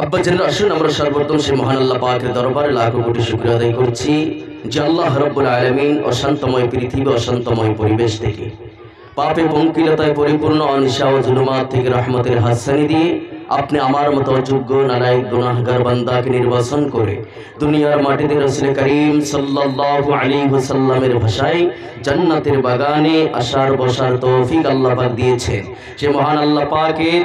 আব্বা জানেন, আসুন আমরা সর্বপ্রথম সেই মহান আল্লাহ পাকের দরবারে লাখো কোটি শুকরিয়া আদায় করছি যে আল্লাহ রাব্বুল আলামিন অশান্তময় পৃথিবী, অশান্তময় পরিবেশ থেকে, পাপে পঙ্কিলতায় পরিপূর্ণ অনিশা ও জুলুমাত থেকে রহমতের হাসানি দিয়ে আপনি আমার মতো অযোগ্য নালায়েক গুনাহগার বান্দাকে নির্বাচন করে দুনিয়ার মাটিতে রাসূল করিম সাল্লাল্লাহু আলাইহি ওয়াসাল্লামের ভাষায় জান্নাতের বাগানে আসার বসার তৌফিক আল্লাহ পাক দিয়েছেন। সে মহান আল্লাহ পাকের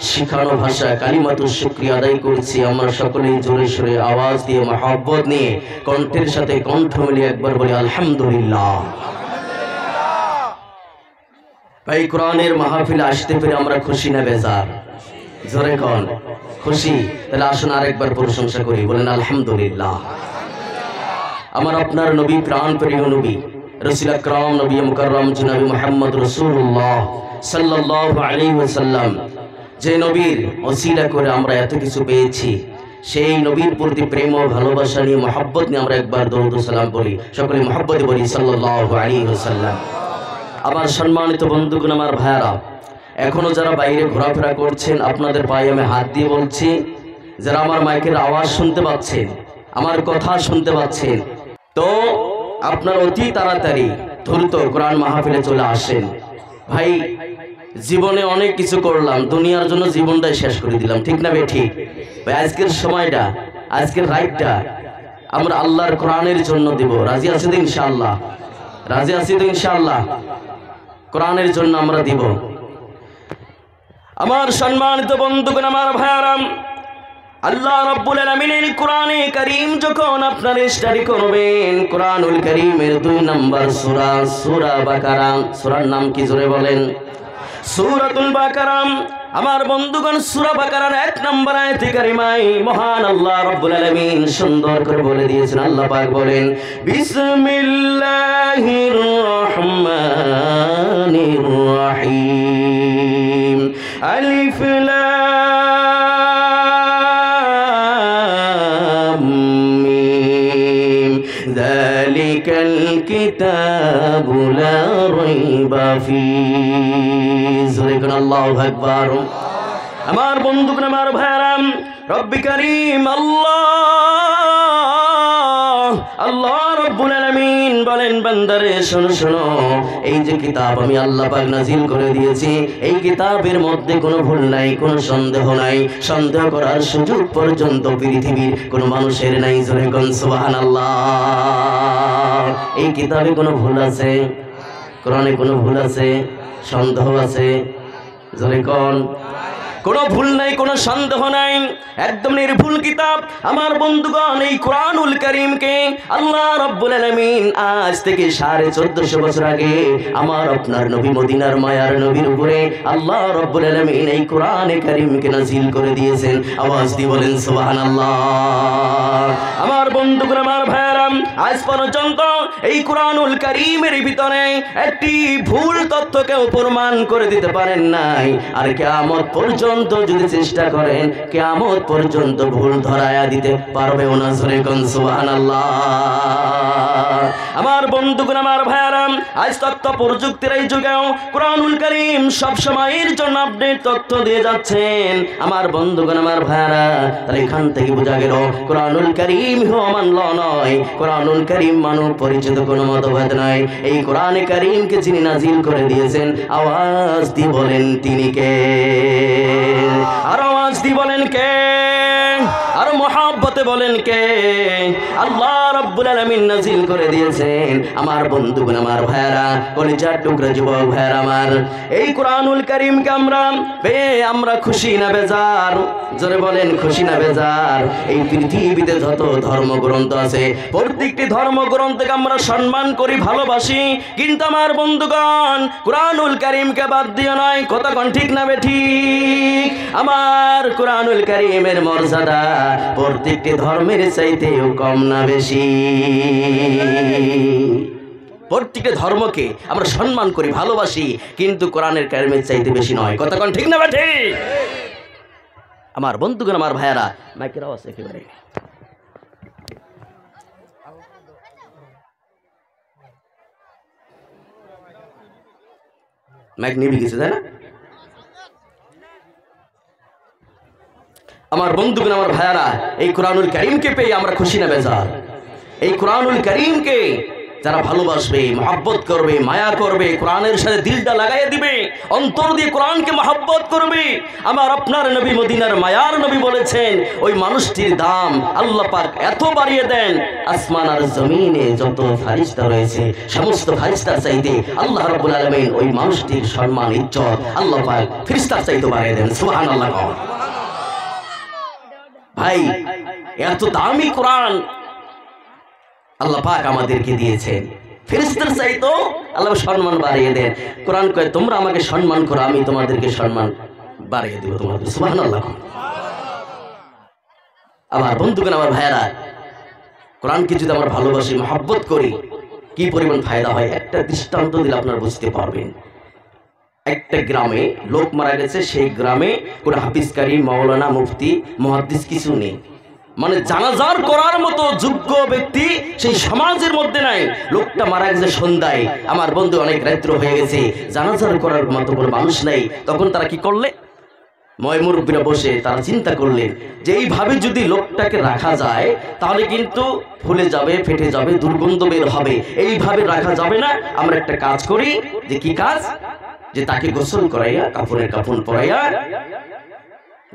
শিখানো ভাষা কালিমাতুশ শুকরিয়া আদায় করছি। আমরা সকলেই জোরে সোরে আওয়াজ দিয়ে মহব্বত নিয়ে কণ্ঠের সাথে কণ্ঠ মিলিয়ে একবার বলি আলহামদুলিল্লাহ। ভাই, কোরআনের মাহফিলে আসতে পেরে আমরা খুশি না বেজার? জোরে কোন খুশি? তাহলে আসুন আরেকবার প্রশংসা করি, বলেন আলহামদুলিল্লাহ। আমার আপনার নবী, প্রাণ প্রিয় নবী, রাসূল আকরাম নবী মুকাররম জনাব মুহাম্মদ রাসূলুল্লাহ সাল্লাল্লাহু আলাইহি ওয়াসাল্লাম, যে নবীর ওসিলা করে আমরা এত কিছু পেয়েছি, সেই নবীর প্রতি প্রেম ও ভালোবাসা নিয়ে মহব্বত নিয়ে আমরা একবার দরুদ ও সালাম বলি, সকলে মহব্বতে বলি সাল্লাল্লাহু আলাইহি ওয়াসাল্লাম। আমার সম্মানিত বন্ধুগণ, আমার ভাইয়ারা, এখনো যারা বাইরে ঘোরাফেরা করছেন, আপনাদের পায়ে আমি হাত দিয়ে বলছি, যারা আমার মাইকের আওয়াজ শুনতে পাচ্ছেন, আমার কথা শুনতে পাচ্ছেন, তো আপনারা অতি তাড়াতাড়ি দ্রুত কোরআন মাহফিলে চলে আসেন। ভাই, জীবনে অনেক কিছু করলাম, দুনিয়ার জন্য জীবনটাই শেষ করে দিলাম, ঠিক না ঠিক? ভাই, আজকের সময়টা, আজকের রাইটটা আমরা আল্লাহর কোরআনের জন্য দিব। রাজি আছি তো ইনশাআল্লাহ? রাজি আছি তো ইনশাআল্লাহ? কোরআনের জন্য আমরা দিব। আমার সম্মানিত বন্ধুগণ, আমার ভাইয়ারাম, আল্লাহ রাব্বুল আলামিনের কোরআনে কারীম যখন আপনারা স্টাডি করবেন, কোরআনুল কারীমের 2 নম্বর সূরা, সূরা বাকারা, সূরার নাম কি জোরে বলেন? সূরাতুল বাকারা। আমার বন্ধুগণ, সূরা বাকারার 1 নম্বর আয়াতে কারিমায় মহান আল্লাহ রাব্বুল আলামিন সুন্দর করে বলে দিয়েছেন। আল্লাহ পাক বলেন, বিসমিল্লাহির রহমানির রহিম, আলিফ লাম মিম, যালিকাল কিতাবু লা রাইবা ফীহি। আল্লাহু আকবার। আমার বন্ধুগণ, আমার ভাইরাম, রব্বি করিম আল্লাহ রাব্বুল আলামিন বলেন, বান্দারে শোনো শোনো, এই যে কিতাব আমি আল্লাহ পাক নাজিল করে দিয়েছি, এই কিতাবের মধ্যে কোনো ভুল নাই, কোনো সন্দেহ নাই, সন্দেহ করার সুযোগ পর্যন্ত পৃথিবীর কোনো মানুষের নাই। জোরে কোন সুবহানাল্লাহ। এই কিতাবে কোনো ভুল আছে? কোরআনে কোনো ভুল আছে? সন্দেহ আছে? জোরে কোন? কোনো ভুল নাই, কোনো সন্দেহ নাই, একদম নির্ভুল কিতাব। আমার বন্ধুগণ, এই কোরআনুল কারীমকে আল্লাহ রাব্বুল আলামিন আজ থেকে 1450 বছর আগে আমার আপনার নবী, মদিনার মায়ার নবীর উপরে আল্লাহ রাব্বুল আলামিন এই কোরআনে কারীমকে নাজিল করে দিয়েছেন। আওয়াজ দিয়ে বলেন সুবহানাল্লাহ। আমার বন্ধুগণ, আমার ভাইয়ারাম, আজ পর্যন্ত এই কোরআনুল কারীমের ভিতরে একটি ভুল তথ্য কেউ প্রমাণ করে দিতে পারেন নাই। আর কিয়ামত পর্যন্ত যদি চেষ্টা করেন, কিয়ামত পর্যন্ত ভুল ধরায়া দিতে পারবে না। জোরে কোন সুবহানাল্লাহ। আমার বন্ধুগণ, আমার ভাইয়ারাম, আজ তথ্য প্রযুক্তির এই যুগেও কোরআনুল কারীম সব সময়ের জন্য আপডেট তথ্য দিয়ে যাচ্ছেন। আমার বন্ধুগণ, আমার ভাইয়ারা, তাহলে এখান থেকে বোঝা গেল কোরআনুল কারীম অমান্য নয়, কোরআনুল কারীম মানব পরিচিত কোনো মতভেদ নয়। এই কোরআনে কারীমকে যিনি নাজিল করে দিয়েছেন, আওয়াজ দিয়ে বলেন তিনি কে? আর আওয়াজ দিয়ে বলেন কে? আর মহব্বতে বলেন কে? আল্লাহ রাব্বুল আলামিন নাজিল করে দিয়েছেন। আমার বন্ধুগণ, আমার ভাইয়ারা, কলিজার টুকরা যুবক ভাইয়ারা আমার, এই কোরআনুল কারীমকে আমরা পেয়ে আমরা খুশি না বেজার? জোরে বলেন, খুশি না বেজার? এই পৃথিবীতে যত ধর্মগ্রন্থ আছে, প্রত্যেকটি ধর্মগ্রন্থকে আমরা সম্মান করি, ভালোবাসি, কিন্তু আমার বন্ধুগণ, কোরআনুল কারীমকে বাদ দিয়ে নয়। কথা কোন ঠিক না বেঠিক? আমার কোরআনুল কারীমের মর্যাদা প্রত্যেকটি ধর্মের চাইতেও কম না বেশি? প্রত্যেকটি ধর্মকে আমরা সম্মান করি, ভালোবাসি, কিন্তু কোরআনের কারীমের চাইতে বেশি নয়। কথা কোন ঠিক না বেঠিক? আমার বন্ধুগণ, আমার ভাইয়ারা, মাইকের আওয়াজ একেবারে মাইক নিভে গেছে, তাই না? আমার বন্ধুগণ, আমার ভাইয়ারা, এই কোরআনুল কারীমকে পেয়ে আমরা খুশি না বেজার? এই কোরআনুল কারীমকে যারা ভালোবাসবে, মহব্বত করবে, মায়া করবে, কোরআনের সাথে দিলটা লাগাইয়া দিবে, অন্তর দিয়ে কোরআনকে মহব্বত করবে, আমার আপনার নবী, মদিনার মায়ার নবী বলেছেন, ওই মানুষটির দাম আল্লাহ পাক এত বাড়িয়ে দেন, আসমান আর জমিনে যত ফেরেশতা রয়েছে সমস্ত ফেরেশতার চাইতে আল্লাহ রাব্বুল আলামিন ওই মানুষটির সম্মান, ইজ্জত আল্লাহ পাক ফেরেশতার চাইতে বাড়িয়ে দেন। সুবহানাল্লাহ। ভাই, এত দামি কোরআন আল্লাহ পাক আমাদেরকে দিয়েছেন, ফেরেশতার চাইতো আল্লাহ সম্মান বাড়িয়ে দেন। কোরআন কয়, তোমরা আমাকে সম্মান করো, আমি তোমাদেরকে সম্মান বাড়িয়ে দেব তোমাদের। সুবহানাল্লাহ। আমার বন্ধুগণ, আমার ভাইয়েরা, কোরআনকে যদি আমরা ভালোবাসি, মহব্বত করি, কি পরিমাণ ফায়দা হয় একটা দৃষ্টান্ত দিলে আপনারা বুঝতে পারবেন। একটা গ্রামে লোক মারা গেছে, সেই গ্রামে কোনো হাফিজকারী, মাওলানা, মুফতি, মুহাদ্দিস কিছু নেই, মানে জানাজার করার মতো যোগ্য ব্যক্তি সেই সমাজের মধ্যে নাই। লোকটা মারা গেছে সন্ধ্যায়, আমার বন্ধু অনেক রাত্র হয়ে গেছে, জানাজার করার মতো কোনো মানুষ নাই। তখন তারা কি করলে, মুরব্বীরা বসে তারা চিন্তা করলেন যে এইভাবে যদি লোকটাকে রাখা যায় তাহলে কিন্তু ফুলে যাবে, ফেটে যাবে, দুর্গন্ধ বের হবে, এইভাবে রাখা যাবে না। আমরা একটা কাজ করি, যে কি কাজ, যে তাকে গোসল করাইয়া, কাপড়ের কাপড় পরাইয়া,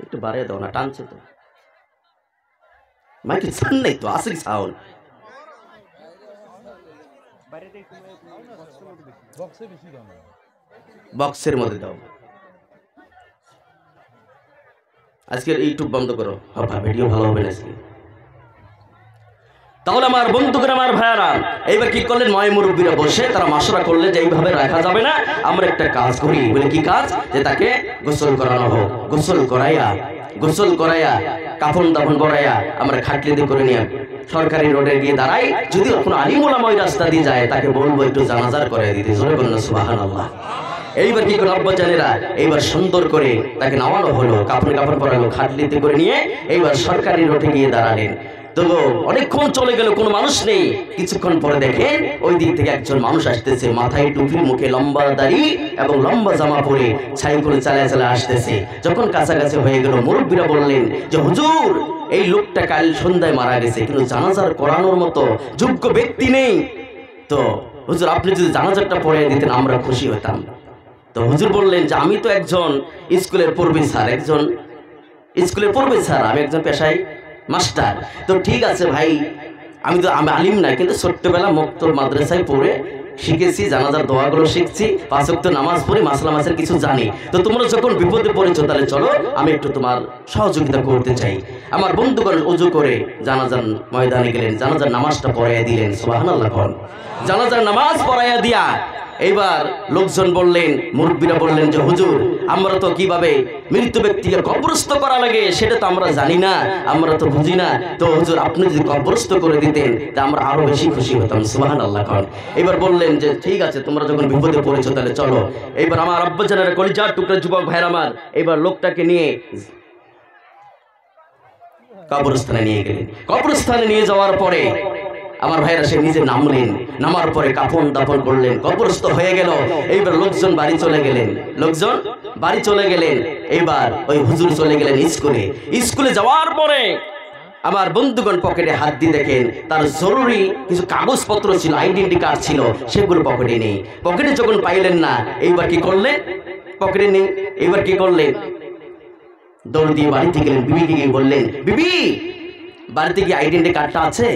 একটু বাড়িয়ে দাও না, টানছে তো মাইকে, সান নাই তো, আসে সাউন্ড, বক্সের মধ্যে দাও। আজকের ইউটিউব বন্ধ করো, ভিডিও ভালো হবে না আজকে। তাহলে আমার বন্ধুরা, আমার ভাইয়ারা, এইবার কি করলেন, মুরব্বীরা বসে তারা মাশওয়ারা করলেন যে এইভাবে রাখা যাবে না, আমরা একটা কাজ করি। বলে কি কাজ, যে তাকে গোসল করানো হোক, গোসল করাইয়া কাফন দাফন করাইয়া আমরা খাটলিতে করে নিয়ে সরকারি রোডে গিয়ে দাঁড়াই। যদি কোনো আলিম ওলামা ওই রাস্তা দিয়ে যায়, তাকে বলবো একটু জানাজার করাই দিতে। জোরে বলুন সুবহানাল্লাহ। এইবার কি করে আব্বাজানেরা, এইবার সুন্দর করে তাকে নামানো হলো, কাপড় পরালো, খাটলিতে করে নিয়ে এইবার সরকারি রোডে গিয়ে দাঁড়ালেন। তো অনেকক্ষণ চলে গেল, কোনো মানুষ নেই। কিছুক্ষণ পরে দেখেন ওই দিক থেকে একজন মানুষ আসতেছে, মাথায় টুপি, মুখে লম্বা দাড়ি এবং লম্বা জামা পরে সাইকেলে চালায় আসতেছে। যখন কাছাকাছি হয়ে গেল, মুরব্বীরা বললেন যে হুজুর, এই লোকটা কাল সন্ধ্যায় মারা গেছে, কিন্তু জানাজার করানোর মতো যোগ্য ব্যক্তি নেই। তো হুজুর, আপনি যদি জানাজারটা পড়িয়ে দিতেন আমরা খুশি হতাম। তো হুজুর বললেন যে আমি তো একজন স্কুলের প্রফেসর, আমি একজন পেশায় মাস্টার। তো ঠিক আছে ভাই, আমি আলিম না, কিন্তু ছোট্টবেলা মক্তব মাদ্রাসায় পড়ে শিখেছি, জানাজার দোয়াগুলো শিখছি, 5 ওয়াক্ত নামাজ পড়ি, মাসলা মাসের কিছু জানি। তো তোমরা যখন বিপদে পড়েছো, তাহলে চলো আমি একটু তোমার সহযোগিতা করতে চাই। আমার বন্ধুগণ ওযু করে জানাজার ময়দানে গেলেন, জানাজার নামাজটা পড়াইয়া দিলেন। সুবহানাল্লাহ। জানাজার নামাজ পড়াইয়া দিয়া এইবার লোকজন বললেন, মুরব্বীরা বললেন যে হুজুর, আমরা তো কিভাবে মৃত ব্যক্তিকে কবরস্থ করা লাগে সেটা তো আমরা জানি না, আমরা তো বুঝি না। তো হুজুর, আপনি যদি কবরস্থ করে দিতেন তা আমরা আরো বেশি খুশি হতাম। সুবহানাল্লাহ। এবার বললেন যে ঠিক আছে, তোমরা যখন বিপদে পড়েছো তাহলে চলো। এবার আমার আব্বাজানের কলিজার টুকরা যুবক ভাইরা আমার, এবার লোকটাকে নিয়ে কবরস্থানে নিয়ে গেলেন। কবরস্থানে নিয়ে যাওয়ার পরে আমার ভাইরা সে নিজে নামলেন, নামার পরে কাফন দাফন করলেন, কবরস্থ হয়ে গেল। এইবার লোকজন বাড়ি চলে গেলেন। এইবার ওই হুজুর চলে গেলেন স্কুলে যাওয়ার পরে আমার বন্ধুগণ পকেটে হাত দিয়ে দেখেন তার জরুরি কিছু কাগজপত্র ছিল, আইডেন্টি কার্ড ছিল, সেগুলো পকেটে নেই। পকেটে যখন পাইলেন না, এইবার কি করলেন, পকেটে নেই, এইবার কি করলেন, দৌড় দিয়ে বাড়িতে গেলেন, বিবিকে গিয়ে বললেন, বিবি বাড়িতে কি আইডেন্টি কার্ডটা আছে,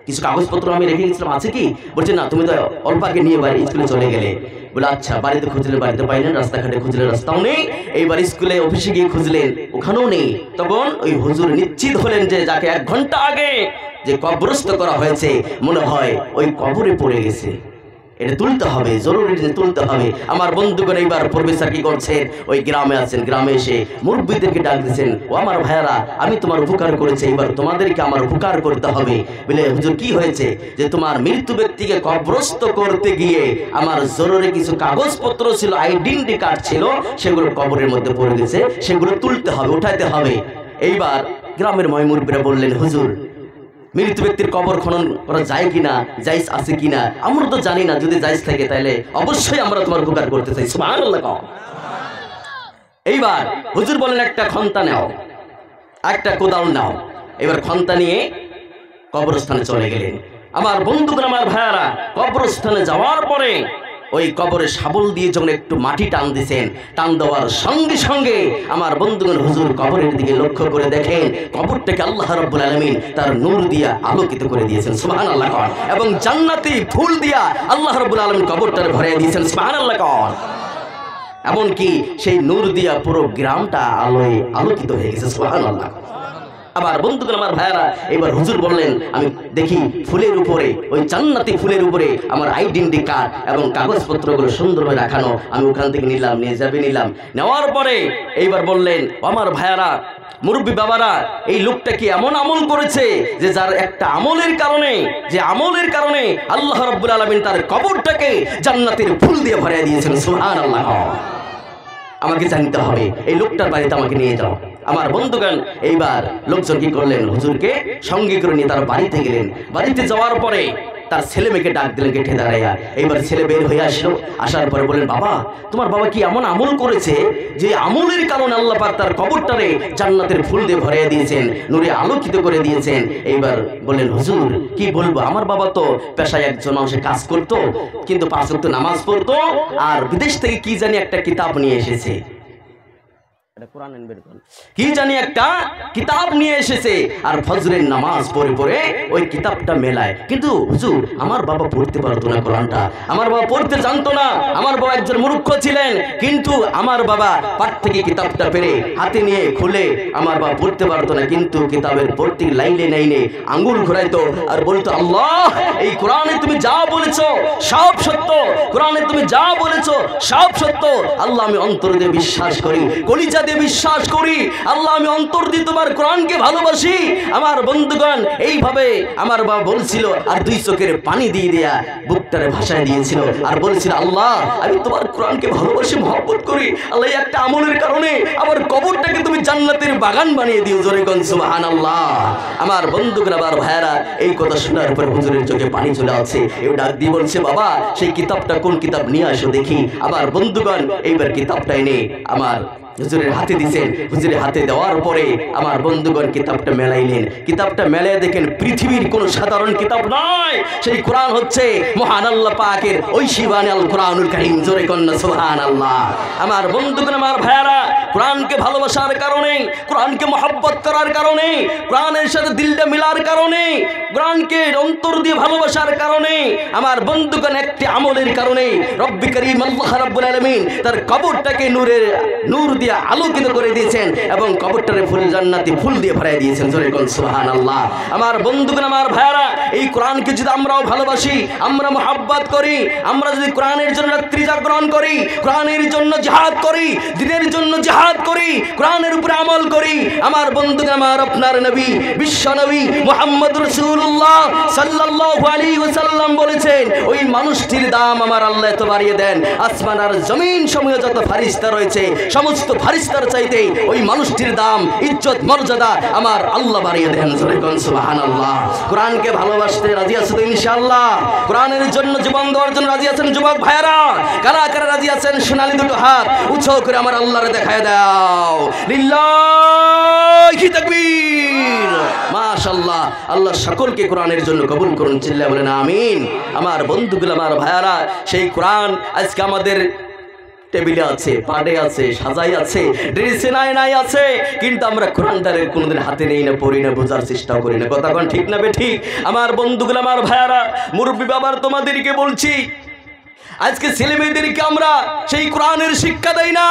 কিছু কাগজপত্র আমি রেখে গেছিলাম, আছে কি? বলছে না, তুমি তো অল্প আগে নিয়ে বাড়ি স্কুলে চলে গেলে। বলে আচ্ছা, বাড়িতে খুঁজলেন, বাড়িতে পাইলেন, রাস্তাঘাটে খুঁজলেন, রাস্তাও নেই। এইবার স্কুলে অফিসে গিয়ে খুঁজলেন, ওখানেও নেই। তখন ওই হুজুর নিশ্চিত হলেন যে যাকে 1 ঘন্টা আগে যে কবরস্থ করা হয়েছে, মনে হয় ওই কবরে পড়ে গেছে, এটা তুলতে হবে, জরুরি তুলতে হবে। আমার বন্ধুগণ এইবার প্রফেসর কি করছেন, ওই গ্রামে আছেন, গ্রামে এসে মুরব্বীদেরকে ডাক দিচ্ছেন, ও আমার ভাইয়ারা, আমি তোমার উপকার করেছি, এবার তোমাদেরকে আমার উপকার করতে হবে। বলে হুজুর কি হয়েছে, যে তোমার মৃত্যু ব্যক্তিকে কবরস্থ করতে গিয়ে আমার জরুরি কিছু কাগজপত্র ছিল, আইডেন্টি কার্ড ছিল, সেগুলো কবরের মধ্যে পড়ে গেছে, সেগুলো তুলতে হবে, উঠাইতে হবে। এইবার গ্রামের মুরব্বীরা বললেন, হুজুর মৃত ব্যক্তির কবর খনন করা যায় কিনা, জায়েজ আছে কিনা, আমরা তো জানি না, যদি জায়েজ থাকে তাহলে অবশ্যই আমরা তোমার উপকার করতে চাই। সুবহানাল্লাহ। এইবার হুজুর বলেন, একটা খন্তা নাও, একটা কোদাল নাও, এবার খন্তা নিয়ে কবরস্থানে চলে গেলেন। আমার বন্ধুগণ, আমার ভাইয়ারা, কবরস্থানে যাওয়ার পরে ওই কবরে শাবল দিয়ে যখন একটু মাটি টান দিয়েছেন, টান দেওয়ার সঙ্গে সঙ্গে আমার বন্ধুগণ হুজুর কবরের দিকে লক্ষ্য করে দেখেন কবরটাকে আল্লাহ রাব্বুল আলামিন তার নূর দিয়া আলোকিত করে দিয়েছেন, সুবহানাল্লাহ। এবং জান্নাতি ফুল দিয়া আল্লাহ রাব্বুল আলামিন কবরটারে ভরিয়ে দিয়েছেন, সুবহানাল্লাহ। এমনকি সেই নূর দিয়া পুরো গ্রামটা আলোয় আলোকিত হয়ে গেছে, সুবহানাল্লাহ। আবার বন্ধুগণ, আমার ভাইয়ারা, এবার হুজুর বললেন আমি দেখি ফুলের উপরে, ওই জান্নাতি ফুলের উপরে আমার আইডেন্টি কার্ড এবং কাগজপত্রগুলো সুন্দরভাবে রাখানো। আমি ওখান থেকে নিলাম, নিলাম। নেওয়ার পরে এইবার বললেন, আমার ভাইয়ারা, মুরব্বী বাবারা, এই লোকটা কি এমন আমল করেছে যে যার একটা আমলের কারণে আল্লাহ রাব্বুল আলামিন তার কবরটাকে জান্নাতের ফুল দিয়ে ভরিয়ে দিয়েছেন, সুবহানাল্লাহ। আমাকে জানতে হবে, এই লোকটার বাড়িতে আমাকে নিয়ে যাও। আমার বন্ধুগণ, এইবার লোকজন কি করলেন, হুজুরকে সঙ্গে করে নিয়ে তার বাড়িতে গেলেন। বাড়িতে যাওয়ার পরে তার ছেলে মেয়েকে ডাক দিলেন গেটে দাঁড়াইয়া। এইবার ছেলে বের হয়ে আসলো, আসার পরে বললেন, বাবা, তোমার বাবা কি এমন আমল করেছে যে আমলের কারণে আল্লাহ পাক তার কবরটারে জান্নাতের ফুল দিয়ে ভরিয়ে দিয়েছেন, নূরে আলোকিত করে দিয়েছেন। এইবার বললেন, হুজুর কি বলবো, আমার বাবা তো পেশায় একজন মানুষের কাজ করতো, কিন্তু 5 ওয়াক্ত নামাজ পড়তো, আর বিদেশ থেকে কি জানি একটা কিতাব নিয়ে এসেছে, কি জানি একটা কিতাব নিয়ে এসেছে, আর ফজরের নামাজ পড়ে পড়ে ওই কিতাবটা মেলায়। কিন্তু হুজুর, আমার বাবা পড়তে পারতো না কোরআনটা, আমার বাবা পড়তে জানতো না, আমার বাবা একজন মূর্খ ছিলেন, কিন্তু আমার বাবা পাঠ থেকে কিতাবটা পেরে হাতে নিয়ে খুলে আমার বাবা পড়তে পারতো না, কিন্তু কিতাবের প্রতি লাইনে আঙ্গুল ঘুরাইতো আর বলতো, আল্লাহ, এই কোরআনে তুমি যা বলেছো সব সত্য, কোরআনে তুমি যা বলেছো সব সত্য। আল্লাহ, আমি অন্তর দিয়ে বিশ্বাস করি, কলিজা দিয়ে বিশ্বাস করি, আল্লাহ, আমি অন্তর দিয়ে তোমার কোরআনকে ভালোবাসি। আমার বন্ধুগণ, এইভাবে আমার বাবা বলছিল, আর 2 চোখের পানি দিয়ে দেয়া বুকটারে ভাষায় দিয়েছিল, আর বলছিল, আল্লাহ, আমি তোমার কোরআনকে ভালোবাসি, মহব্বত করি। আল্লাহ, একটা আমলের কারণে আমার কবরটাকে তুমি জান্নাতের বাগান বানিয়ে দিও, জোরে কোন সুবহানাল্লাহ। আমার বন্ধুগণ, আমার ভাইয়ারা, এই কথা শোনার পর হুজুরের চোখে পানি চলে আসছে। এও ডাক দিয়ে বলছে, বাবা, সেই কিতাবটা কোন কিতাব নিয়ে আসো দেখি। আবার বন্ধুগণ, এইবার কিতাবটা এনে আমার হুজুরের হাতে দিয়েছেন। হুজুরের হাতে দেওয়ার পরে আমার বন্ধুগণ কিতাবটা মেলাইলেন। কিতাবটা মেলায় দেখেন পৃথিবীর কোন সাধারণ কিতাব নয়, সেই কোরআন হচ্ছে মহান আল্লাহ পাকের ঐশীবানী আল কোরআনুল কারীম, জোরে কন্না সুবহানাল্লাহ। আমার বন্ধুগণ, আমার ভাইয়ারা, কোরআনকে ভালোবাসার কারণে, কোরআনকে মহব্বত করার কারণে, কোরআনের সাথে দিলটা মিলার কারণে, কোরআনকে অন্তর দিয়ে ভালোবাসার কারণে, আমার বন্ধুগণ একটি আমলের কারণে রব্বি করিম আল্লাহ রাব্বুল আলামিন তার কবরটাকে নূর দিয়ে আলোকিত করে দিয়েছেন এবং কবরটারে ফুল জান্নাতি ফুল দিয়ে ভরিয়ে দিয়েছেন, জোরে কোন সুবহানাল্লাহ। আমার বন্ধুগণ, আমার ভাইয়ারা, এই কোরআনকে যদি আমরাও ভালোবাসি, আমরা মহব্বত করি, আমরা যদি কোরআনের জন্য রাত্রি জাগরণ করি, কোরআনের জন্য জিহাদ করি, দ্বীনের জন্য জিহাদ করি, কোরআনের উপরে আমল করি, আমার বন্ধুগণ, আমার আপনার নবী, বিশ্ব নবী মুহাম্মদ রাসূলুল্লাহ সাল্লাল্লাহু আলাইহি ওয়াসাল্লাম বলেছেন, ওই মানুষটির দাম আমার আল্লাহ এত বাড়িয়ে দেন, আসমান আর জমিন সমূহে যত ফেরেশতা রয়েছে সমস্ত ফেরেশতার চাইতে ওই মানুষটির দাম, ইজ্জত, মর্যাদা আমার আল্লাহ বাড়িয়ে দেন, জোরে কোন সুবহানাল্লাহ। কোরআনকে ভালোবাসতে রাজি আছো তো ইনশাআল্লাহ? কোরআনের জন্য জীবন দেওয়ার জন্য রাজি আছেন যুবক ভাইরা? কারা কারা রাজি আছেন? সোনালী দুটো হাত উঁচু করে আমার আল্লাহরে দেখায় দাও। লিল্লাহি তাকবীর, মাশাআল্লাহ। আল্লাহ সকলকে কোরআনের জন্য কবুল করুন, চিল্লায় বলেন আমিন। আমার বন্ধুগুলো, আমার ভাইয়ারা, সেই কোরআন আজকে আমাদের টেবিলে আছে, পাড়ে আছে, সাজাই আছে, ড্রেসে নাই আছে, কিন্তু আমরা কোরআনটারে কোনোদিন হাতে নেই না, পড়ি না, বোঝার চেষ্টাও করি না। কথা কোন ঠিক না বে ঠিক? আমার বন্ধুগুলো, আমার ভাইয়ারা, মুরব্বী বাবার তোমাদেরকে বলছি, আজকে ছেলে মেয়েদেরকে আমরা সেই কোরআনের শিক্ষা দেই না,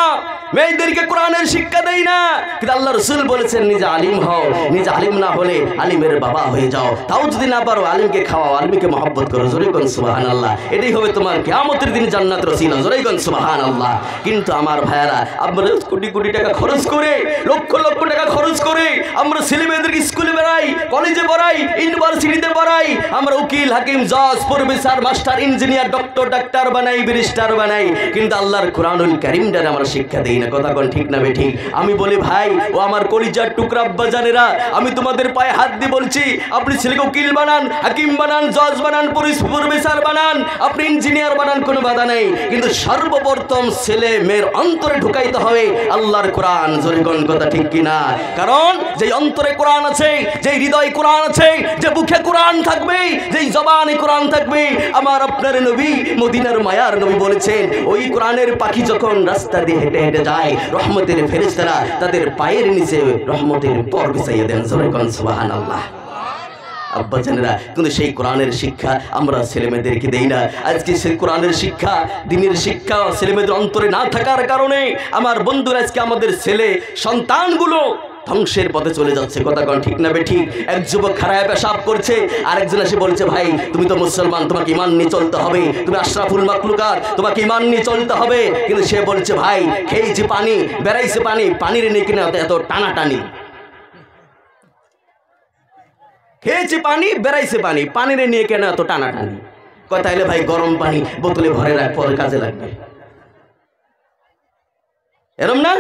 মেয়েদেরকে কোরআনের শিক্ষা দেই না। কিন্তু আল্লাহ রাসূল বলেছেন, নিজে আলিম হও, নিজে আলিম না হলে আলিমের বাবা হয়ে যাও, তাও যদি না পারো আলিমকে খাওয়াও, আলিমকে মহব্বত করো, জোরে কোন সুবহানাল্লাহ। এটাই হবে তোমার কিয়ামতের দিন জান্নাতের ওসিলা, জোরে কোন সুবহানাল্লাহ। কিন্তু আমার ভাইয়ারা, আমরা কোটি কোটি টাকা খরচ করে, লক্ষ লক্ষ টাকা খরচ করে আমরা ছেলে মেয়েদেরকে স্কুলে বেড়াই, কলেজে পড়াই, ইউনিভার্সিটিতে পড়াই, আমরা উকিল, হাকিম, জজ, professor, master, engineer, doctor, doctor বানাই, ব্যারিস্টার বানাই, কিন্তু আল্লাহর কোরআনুল কারীমটার আমরা শিক্ষা দেই না। কথা কোন ঠিক না বেঠিক? আমি বলি ভাই ও আমার কলিজার টুকরা আব্বাজানেরা, আমি তোমাদের পায়ে হাত দিয়ে বলছি, আপনি ছেলেকে উকিল বানান, হাকিম বানান, জজ বানান, প্রফেসর বানান, আপনি ইঞ্জিনিয়ার বানান, কোনো বাধা নেই, কিন্তু সর্বপ্রথম ছেলে মেয়ের অন্তরে ঢুকাইতে হবে আল্লাহর কোরআন। জোরে কোন কথা ঠিক কিনা? কারণ যেই অন্তরে কোরআন আছে, যেই হৃদয়ে কোরআন আছে, যে বুকে কোরআন থাকবে, যেই জবানে কোরআন থাকবে, আমার আপনার নবী মদিনার মায়ার নবী বলেছেন, ওই কোরআনের পাখি যখন রাস্তা দিয়ে হেঁটে হেঁটে যায়, রহমতের ফেরেশতারা তাদের পায়ের নিচে রহমতের পর বিছাইয়া দেন। জোরে কোন সুবহানাল্লাহ। আব্বাজানেরা, কিন্তু সেই কোরআনের শিক্ষা আমরা ছেলেমেয়েদেরকে দেই না। আজকে সেই কোরআনের শিক্ষা, দ্বীনের শিক্ষা ছেলেমেয়েদের অন্তরে না থাকার কারণে আমার বন্ধুরা আজকে আমাদের ছেলে সন্তানগুলো ধ্বংসের পথে চলে যাচ্ছে। কথা কোন ঠিক না বেঠিক? এক যুবক খারাপ পেশাব করছে, আরেকজন এসে বলছে, ভাই তুমি তো মুসলমান, তোমাকে ঈমান নিয়ে চলতে হবে, তুমি আশরাফুল মাখলুকাত, তোমাকে ঈমান নিয়ে চলতে হবে। কিন্তু সে বলছে, ভাই খেয়েছি পানি, বেড়াইছে পানি, পানির নিয়ে কিনা এত টানাটানি, খেয়েছি পানি, বেড়াইছে পানি, পানির নিয়ে কেন এত টানাটানি? কথা হলে ভাই গরম পানি বোতলে ভরে রাখ, পরে কাজে লাগবে, এরম না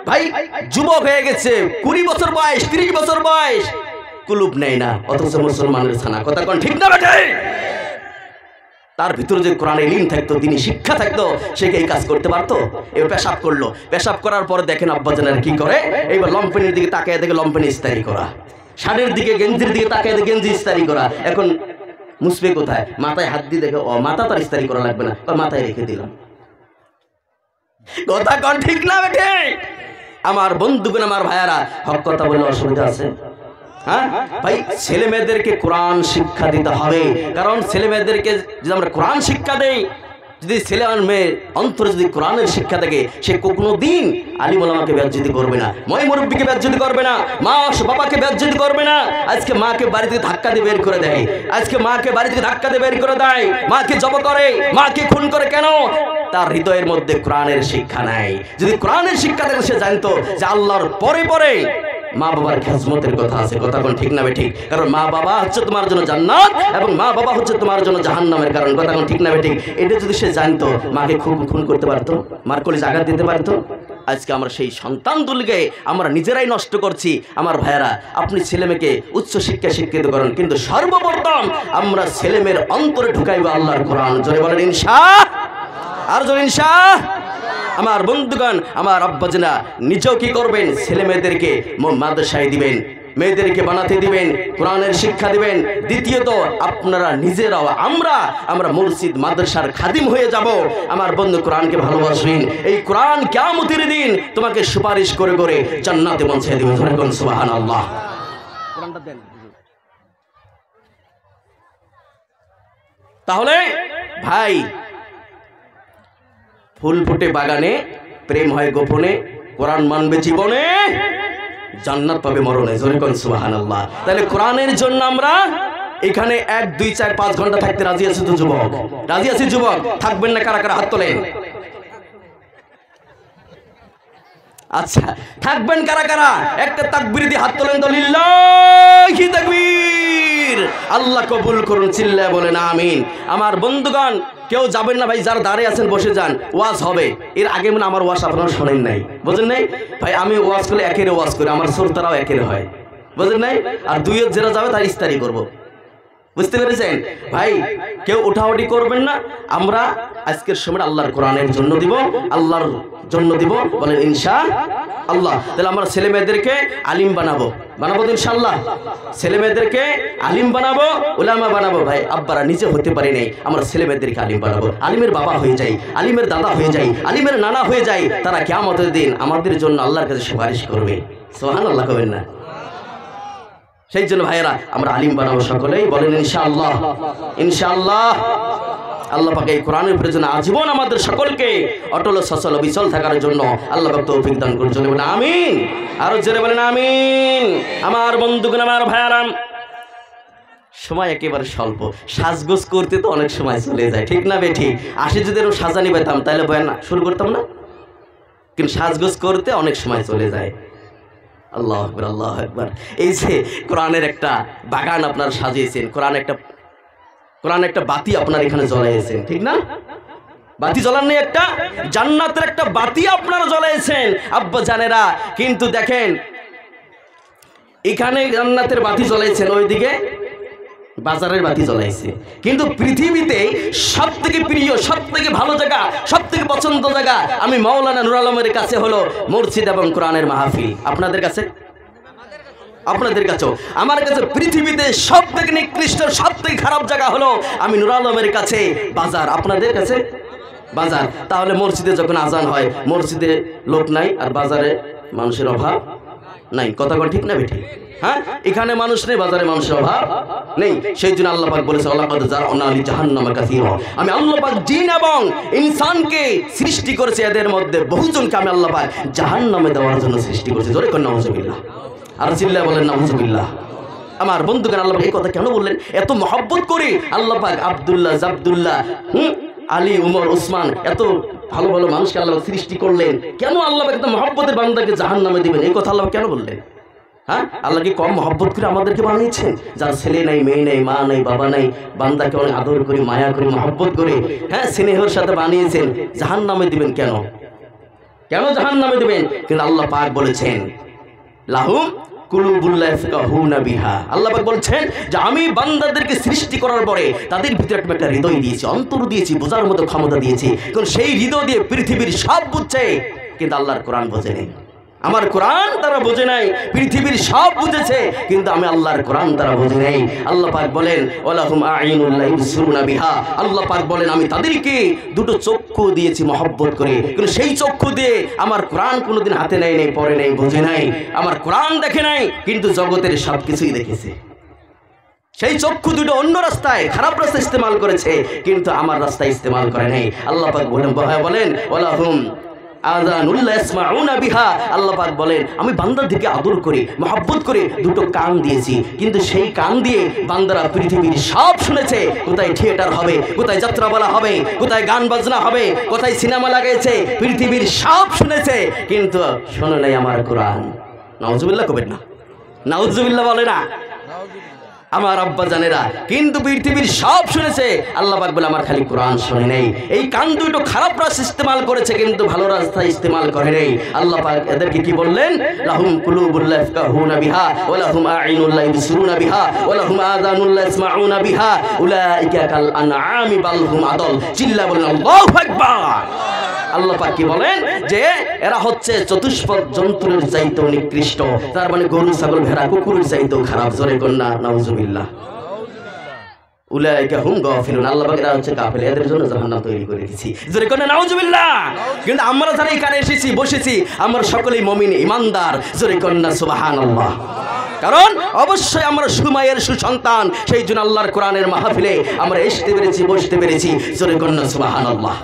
ভাই? যুবক হয়ে গেছে, 20 বছর বয়স, 30 বছর বয়স, কুলুপ নেই না, অথচ মুসলমানের ছানা। কথা কোন ঠিক না বেঠে? তার ভিতরে যে কোরআনের ইলম থাকতো, তিনি শিক্ষা থাকতো, সে কি এই কাজ করতে পারতো? এবার পেশাব করলো, পেশাব করার পরে দেখেন আব্বাজানেরা কি করে, এইবার লম্পেনের দিকে তাকায় দেখে লম্পেন ইস্তারি করা, শাড়ির দিকে গেঞ্জির দিকে তাকায় দেখে গেঞ্জি ইস্তারি করা। এখন মুসবে কোথায়? মাথায় হাত দিয়ে দেখে, ও মাথা তার ইস্তারি করা লাগবে না, মাথায় রেখে দিলাম। কথা কোন ঠিক না বেঠে? আমার বন্ধুগণ, আমার ভাইয়ারা, হক কথা বললে অসুবিধা আছে? হ্যাঁ ভাই, ছেলে মেয়েদেরকে কোরআন শিক্ষা দিতে হবে। কারণ ছেলে মেয়েদেরকে যদি আমরা কোরআন শিক্ষা দেই, যদি ছেলে আর মেয়ে অন্তরে যদি কোরআনের শিক্ষা থাকে, সে কোনো দিন আলিম ওলামাকে বেজ্জতি করবে না, ময় মুরব্বীকে বেজ্জতি করবে না, মা বাবাকে বেজ্জতি করবে না। আজকে মাকে বাড়ি থেকে ধাক্কা দিয়ে বের করে দেয়, আজকে মাকে বাড়ি থেকে ধাক্কা দিয়ে বের করে দেয়, মাকে জব করে, মাকে খুন করে। কেন? তার হৃদয়ের মধ্যে কোরআনের শিক্ষা নাই। যদি কোরআনের শিক্ষা থাকে, সে জানতো যে আল্লাহর পরে পরে মা বাবার খেজমতের কথা আছে। কথা কোন ঠিক না বেঠিক? কারণ মা বাবা হচ্ছে তোমার জন্য জান্নাত এবং মা বাবা হচ্ছে তোমার জন্য জাহান্নামের কারণ। কথা কোন ঠিক না বেঠিক? এটা যদি সে জানতো, মাকে খুন করতে পারতো, মার কলিজা আঘাত দিতে পারতো। আজকে আমরা সেই সন্তানগুলিকে আমরা নিজেরাই নষ্ট করছি। আমার ভাইয়েরা, আপনি ছেলেমেয়েকে উচ্চ শিক্ষা শিক্ষিত করেন, কিন্তু সর্বপ্রথম আমরা ছেলেমেয়ের অন্তরে ঢুকাইব আল্লাহর কোরআন। জোরে বলেন ইনশাআল্লাহ, আর জোরে ইনশাআল্লাহ। আমার বন্ধুগণ, আমার আব্বাজানা, নিজেও কি করবেন? ছেলে মেয়েদেরকে মাদ্রাসায় দিবেন, মেয়েদেরকে বানাতে দিবেন, কোরআনের শিক্ষা দিবেন। দ্বিতীয়ত আপনারা নিজেরাও, আমরা মসজিদ মাদ্রাসার খাদিম হয়ে যাব। আমার বন্ধু, কোরআনকে ভালোবাসবেন। এই কোরআন কিয়ামতের দিন তোমাকে সুপারিশ করে করে জান্নাতে পৌঁছে দিবে। সুবহানাল্লাহ। কোরআনটা দেন। তাহলে ভাই, ফুল ফুটে বাগানে, প্রেম হয় গোপনে, কোরআন মানবে জীবনে, জান্নাত পাবে মরণে। জোরে কোন সুবহানাল্লাহ। তাহলে কোরআনের জন্য আমরা এখানে 1, 2, 4, 5 ঘন্টা থাকতে রাজি আছি তো যুবক? রাজি আছি যুবক? থাকবেন না কারা কারা? হাত তোলেন। আচ্ছা, থাকবেন কারা কারা? একটা তাকবীর দিয়ে হাত তোলেন তো। লিল্লাহি তাকবীর। আল্লাহ কবুল করুন, চিল্লায় বলেন আমিন। আমার বন্ধুগণ, কেউ যাবেন না ভাই, যারা দাঁড়িয়ে আছেন বসে যান, ওয়াজ হবে। এর আগে মানে আমার ওয়াজ আপনারা শোনেন নাই, বুঝেন নাই ভাই? আমি ওয়াজ করলে একের ওয়াজ করি, আমার শ্রোতারাও একের হয়, বুঝেন নাই? আর দুইয়ের যারা যাবে তার ইস্তারি করবো, বুঝতে পেরেছেন ভাই? কেউ উঠাউঠি করবেন না। আমরা আজকের সময় আল্লাহর কোরআনের জন্য দিব, আল্লাহর জন্য দিব, বলেন ইনশাআল্লাহ। তাহলে আমরা ছেলে মেয়েদেরকে আলিম বানাবো তো ইনশাআল্লাহ। ছেলে মেয়েদেরকে আলিম বানাবো, উলামা বানাবো। ভাই আব্বারা নিজে হতে পারি নাই, আমরা ছেলে মেয়েদেরকে আলিম বানাবো। আলিমের বাবা হয়ে যাই, আলিমের দাদা হয়ে যাই, আলিমের নানা হয়ে যাই। তারা কিয়ামতের দিন আমাদের জন্য আল্লাহর কাছে সুপারিশ করবে। সুবহানাল্লাহ কবেন না? সেই জন্য ভাইয়েরা, আমরা আলিম বানাবো সকলেই, বলেন ইনশাআল্লাহ। ইনশাআল্লাহ। আল্লাহ পাক এই কোরআনের উপরে যেন আজীবন আমাদের সকলকে অটল সচল বিচল থাকার জন্য আল্লাহ পাক তৌফিক দান করুন। জোরে বলেন আমিন, আরো জোরে বলেন আমিন। আমার বন্ধুগণ, আমার ভাইয়ারা, সময় একেবারে স্বল্প। সাজগোজ করতে তো অনেক সময় চলে যায়, ঠিক না বেঠিক? আসে যদি এরকম সাজানি পেতাম তাহলে বয়ান শুরু করতাম না, কিন্তু সাজগোজ করতে অনেক সময় চলে যায়। আল্লাহ আকবার, আল্লাহ আকবার। এই যে কোরআনের একটা বাগান আপনার সাজিয়েছেন, কোরআন একটা বাতি আপনার এখানে জ্বলাইয়েছেন, ঠিক না? বাতি জ্বলান নেই, একটা জান্নাতের একটা বাতি আপনারা জ্বলাইয়েছেন আব্বা জানেরা। কিন্তু দেখেন এখানে জান্নাতের বাতি জ্বলাইছেন, ওইদিকে বাজারের বাতি জ্বলাইছে। কিন্তু পৃথিবীতে সব থেকে প্রিয়, সব থেকে ভালো জায়গা, সব থেকে পছন্দ জায়গা আমি মাওলানা নুরুল আলমের কাছে হলো মসজিদ এবং কোরআনের মাহফিল। আপনাদের কাছে, আপনাদের কাছেও, আমার কাছে পৃথিবীতে সব থেকে নিকৃষ্ট, সব থেকে খারাপ জায়গা হলো আমি নুরুল আলমের কাছে বাজার। আপনাদের কাছে বাজার। তাহলে মসজিদে যখন আজান হয়, মসজিদে লোক নাই আর বাজারে মানুষের অভাব নাই। কথা বল ঠিক না বেঠি? হ্যাঁ, এখানে মানুষ নেই, বাজারে মানুষের অভাব নেই। সেই জন্য আল্লাহ পাক বলেছে ওয়ালাকাদ জারআনা লি জাহান্নামা কাসীরা। আমি আল্লাহ পাক জিন এবং ইনসানকে সৃষ্টি করেছি, এদের মধ্যে বহুজনকে আমি আল্লাহ পাক জাহান্নামে দেওয়ার জন্য সৃষ্টি করেছি। জোরে কোন নাউজুবিল্লাহ, আর চিল্লায় বলেন নাউজুবিল্লাহ। আমার বন্ধুগণ, আল্লাহ পাক এই কথা কেন বললেন? এত মহব্বত করে আল্লাহ পাক আব্দুল্লাহ, জাবদুল্লাহ, আলী, উমর, উসমান, এত ভালো ভালো মানুষকে আল্লাহ সৃষ্টি করলেন। কেন আল্লাহ পাক এত মহব্বতের বান্দাকে জাহান্নামে দিবেন? এই কথা আল্লাহ কেন বললেন? হ্যাঁ, আল্লাহ কি কম মহব্বত করে আমাদেরকে বানিয়েছেন? যার ছেলে নাই, মেয়ে নেই, মা নেই, বাবা নাই, বান্দাকে অনেক আদর করে, মায়া করে, মহব্বত করে, হ্যাঁ, স্নেহের সাথে বানিয়েছেন, জাহান্নামে দিবেন কেন? কেন জাহান্নামে দিবেন? কিন্তু আল্লাহ পাক বলেছেন লাহুম কুলুবুল্লাহ ইয়াফকাহুনা বিহা। আল্লাহ পাক বলছেন যে আমি বান্দাদেরকে সৃষ্টি করার পরে তাদের ভিতরে একটা হৃদয় দিয়েছি, অন্তর দিয়েছি, বোঝার মতো ক্ষমতা দিয়েছি। কারণ সেই হৃদয় দিয়ে পৃথিবীর সব বুঝছে, কিন্তু আল্লাহর কোরআন বোঝে নেই। আমার কোরআন তারা বোঝে নাই। পৃথিবীর সব বুঝেছে, কিন্তু আমি আল্লাহর কোরআন তারা বোঝে নাই। আল্লাহ পাক বলেন ওয়ালাহুম আইনুল লা ইবসিরুনা বিহা। আল্লাহ পাক বলেন আমি তাদেরকে দুটো চক্ষু দিয়েছি মহব্বত করে, কিন্তু সেই চক্ষু দিয়ে আমার কোরআন কোনোদিন হাতে নেয় নাই, পড়ে নাই, বোঝে নাই, আমার কোরআন দেখে নাই, কিন্তু জগতের সব কিছুই দেখেছে। সেই চক্ষু দুটো অন্য রাস্তায়, খারাপ রাস্তায় ইস্তেমাল করেছে, কিন্তু আমার রাস্তায় ইস্তেমাল করে নাই। আল্লাহ পাক বলেন ওয়ালাহুম আযানুল্লাহ ইয়াসমাউনা বিহা। আল্লাহ পাক বলেন আমি বান্দাদেরকে আদর করে, মহব্বত করে দুটো কান দিয়েছি, কিন্তু সেই কান দিয়ে বান্দারা পৃথিবীর সব শুনেছে। কোথায় থিয়েটার হবে, কোথায় যাত্রাপালা হবে, কোথায় গান বাজনা হবে, কোথায় সিনেমা লাগাইছে, পৃথিবীর সব শুনেছে, কিন্তু শোনে নাই আমার কোরআন। নাউজুবিল্লাহ কবেন না, নাউজুবিল্লাহ বলে না আমার আব্বা জানেরা, কিন্তু পৃথিবীর সব শুনেছে। আল্লাহ পাক বলে আমার খালি কোরআন শুনে নেই। এই কান দুটো খারাপ রাস্তা ইস্তেমাল করেছে, কিন্তু ভালো রাস্তা ইস্তেমাল করে নেই। আল্লাহ পাক এদেরকে কি বললেন? লাহুম কুলুবুল্লাহ ইয়াফকাহুনা বিহা ওয়া লাহুম আইনুল লা ইবসিরুনা বিহা ওয়া লাহুম আযানুল লা ইয়াসমাউনা বিহা উলাইকা কাল আনআমি বাল হুম আদল। চিল্লা বলেন আল্লাহু আকবার। আল্লাহ পাক কি বলেন? যে এরা হচ্ছে চতুষ্পদ জন্তুর চাইতেও নিকৃষ্ট। তার মানে গরু, ছাগল, ভেড়া, কুকুরের চাইতেও খারাপ। জোরে কন্যা নাউজুবিল্লাহ। উলাইকা হুম গাফিলুন। আল্লাহ পাক এরা হচ্ছে কাফের, এদের জন্য জাহান্নাম তৈরি করে রেখেছি। জোরে কন্যা নাউজুবিল্লাহ। কিন্তু আমরা যারা এখানে এসেছি, বসেছি, আমরা সকলেই মুমিন, ঈমানদার। জোরে কন্যা সুবহানাল্লাহ। কারণ অবশ্যই আমরা সুমাইয়ের সুসন্তান। সেই জন্য আল্লাহর কোরআনের মাহফিলে আমরা আসতে পেরেছি, বসতে পেরেছি। জোরে কন্যা সুবহানাল্লাহ।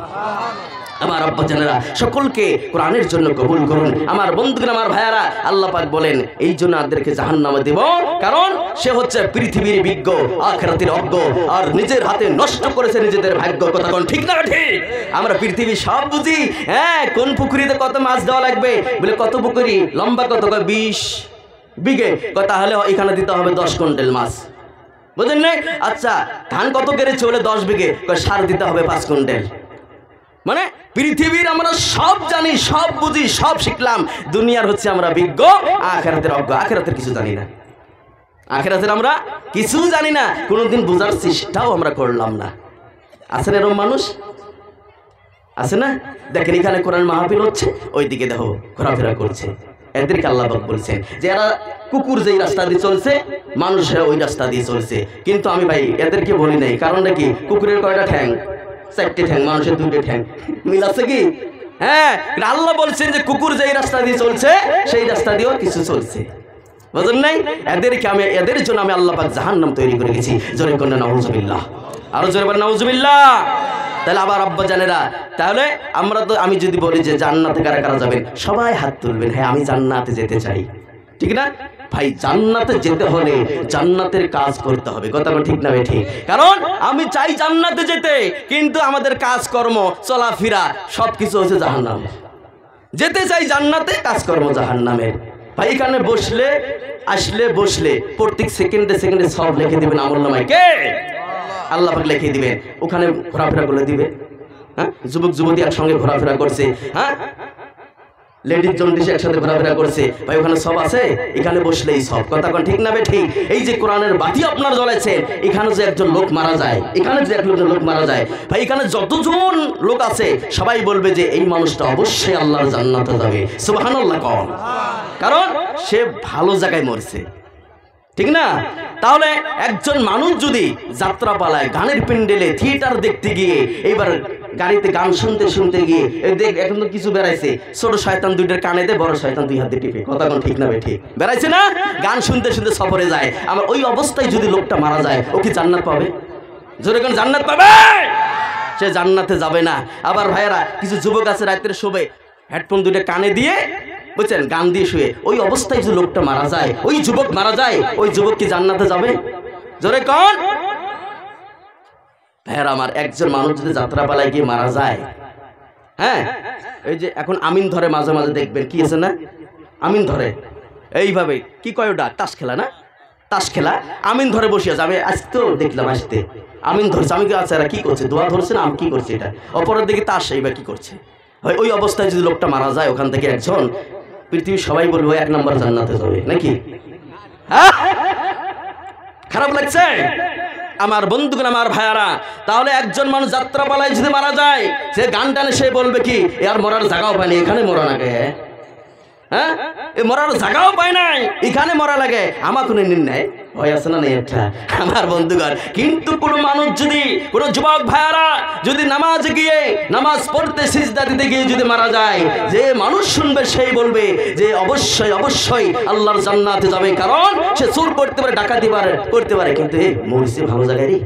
আমার আব্বা জানেরা, সকলকে কোরআনের জন্য কবুল করুন। আমার বন্ধুগণ, আমার ভাইয়ারা, আল্লাহ পাক বলেন এই জন্য আমাদেরকে জাহান্নামে দেব, কারণ সে হচ্ছে পৃথিবীর বিজ্ঞ, আখিরাতের অজ্ঞ, আর নিজের হাতে নষ্ট করেছে নিজেদের ভাগ্য। কথা কোন ঠিক না ঠিক? আমরা পৃথিবী সব বুঝি। হ্যাঁ, কোন পুকুরিতে কত মাছ দেওয়া লাগবে, বলে কত পুকুরি, লম্বা কত, 20 বিঘে, তাহলে এখানে দিতে হবে 10 কুইন্টাল মাছ। বুঝলেন নাই? আচ্ছা, ধান কত কেড়েছে, বলে 10 বিঘে, সার দিতে হবে 5 কুইন্টাল। মানে পৃথিবীর আমরা সব জানি, সব বুঝি, সব শিখলাম। দুনিয়ার হচ্ছে আমরা বিজ্ঞ, আখিরাতের অজ্ঞ। আখিরাতের কিছু জানি না, আখিরাতের আমরা কিছু জানি না, কোনোদিন বোঝার চেষ্টাও আমরা করলাম না। আছেন এরকম মানুষ? আছে না? দেখেন এখানে কোরআন মাহফিল হচ্ছে, ওইদিকে দেখো ঘোরাফেরা করছে। এদেরকে আল্লাহ পাক বলছেন যে এরা কুকুর যেই রাস্তা দিয়ে চলছে, মানুষেরা ওই রাস্তা দিয়ে চলছে। কিন্তু আমি ভাই এদেরকে বলি নাই, কারণটা কি? কুকুরের কয়টা ঠ্যাং? 4টে ঠ্যাং, মানুষের 2টে ঠ্যাং। মিল আছে কি? হ্যাঁ, আল্লাহ বলছেন যে কুকুর যেই রাস্তা দিয়ে চলছে, সেই রাস্তা দিয়েও কিছু চলছে। বুঝলেন নাই? এদের জন্য আমি আল্লাহ পাক জাহান্নাম তৈরি করে গেছি। জোরে কন্যা নাউজুবিল্লাহ। আরো জোরে বলেন নাউজুবিল্লাহ। তাহলে আবার আব্বা জানেরা, তাহলে আমরা তো, আমি যদি বলি যে জান্নাতে কারা কারা যাবেন, সবাই হাত তুলবেন। হ্যাঁ, আমি জান্নাতে যেতে চাই, ঠিক না ভাই? জান্নাতে যেতে হলে জান্নাতের কাজ করতে হবে। কথা ঠিক না ঠিক? কারণ আমি চাই জান্নাতে যেতে, কিন্তু আমাদের কাজকর্ম, চলাফেরা সবকিছু হচ্ছে জাহান্নাম। যেতে চাই জান্নাতে, কাজকর্ম জাহান্নামের। ভাই এখানে বসলে আসলে বসলে প্রত্যেক সেকেন্ডে সেকেন্ডে সব লিখে দিবেন আমলনামায়। কে? আল্লাহ পাক লিখে দিবেন। ওখানে ঘোরাফেরা করে দিবে, হ্যাঁ, যুবক যুবতী একসঙ্গে ঘোরাফেরা করছে, হ্যাঁ, লেডিজ জন্ডিস একসাথে ঘোরাফেরা করছে, ভাই ওখানে সব আছে। এখানে বসলেই সব। কথা কোন ঠিক না বে ঠিক? এই যে কোরআনের বাতি আপনার জ্বলাইছেন, এখানে যে একজন লোক মারা যায়, এখানে যে একজন লোক মারা যায়, ভাই এখানে যতজন লোক আছে সবাই বলবে যে এই মানুষটা অবশ্যই আল্লাহর জান্নাতে যাবে। সুবহানাল্লাহ কও। কারণ সে ভালো জায়গায় মরছে, ঠিক না? তাহলে একজন মানুষ যদি যাত্রা পালায়, গানের প্যান্ডেলে, থিয়েটার দেখতে গিয়ে, এইবার গাড়িতে গান শুনতে শুনতে গিয়ে দেখ এখন তো কিছু বেড়াইছে, ছোট শয়তান দুইটার কানে দেয়, বড় শয়তান দুই হাতে টিপে। কথা কোন ঠিক না বে ঠিক? বেড়াইছে না, গান শুনতে শুনতে সফরে যায়। আমার ওই অবস্থায় যদি লোকটা মারা যায়, ও কি জান্নাত পাবে? জোরে কোন জান্নাত পাবে? সে জান্নাতে যাবে না। আবার ভাইয়েরা কিছু যুবক আছে রাতের শোবে হেডফোন দুইটা কানে দিয়ে, বুঝছেন, গান দিয়ে শুয়ে, ওই অবস্থায় যে লোকটা মারা যায়, ওই যুবক মারা যায়, ওই যুবক কি জান্নাতে যাবে? জোরে কোন ভাইয়েরা আমার। একজন মানুষ যদি যাত্রা পালায় গিয়ে মারা যায়, হ্যাঁ, এই যে এখন আমিন ধরে মাঝে মাঝে দেখবেন, কি আছে না, আমিন ধরে এইভাবে, কি কয় ওটা, তাস খেলা না, তাস খেলা, আমিন ধরে বসে আছে। আমি আসতেও দেখলাম, আসতে আমিন ধরছে। আমি আচ্ছা এরা কি করছে, দোয়া ধরছে না, আমি কি করছে এটা, অপরের দিকে তাস, এইবার কি করছে। ওই অবস্থায় যদি লোকটা মারা যায়, ওখান থেকে একজন, পৃথিবীর সবাই বলবো 1 নম্বর জান্নাতে যাবে, নাকি? হ্যাঁ, খারাপ লাগছে আমার বন্ধুগণ, আমার ভাইয়ারা। তাহলে একজন মানুষ যাত্রাপালায় যদি মারা যায়, সে গান টানে সে বলবে কি, আর মরার জায়গাও পায়নি, এখানে মরা লাগে, হ্যাঁ, এ মরার জায়গাও পায় নাই, এখানে মরা লাগে। আমার কোনো নির্ণয় ভয় আছে না, নেই একটা আমার বন্ধুগণ। কিন্তু কোন মানুষ যদি, কোন যুবক ভাইয়ারা যদি নামাজে গিয়ে, নামাজ পড়তে সিজদা দিতে গিয়ে যদি মারা যায়, যে মানুষ শুনবে সেই বলবে যে অবশ্যই অবশ্যই আল্লাহর জান্নাতে যাবে। কারণ সে চুর করতে পারে, ডাকাতি করতে পারে, কিন্তু এই মরছে ভালো জায়গায় রে,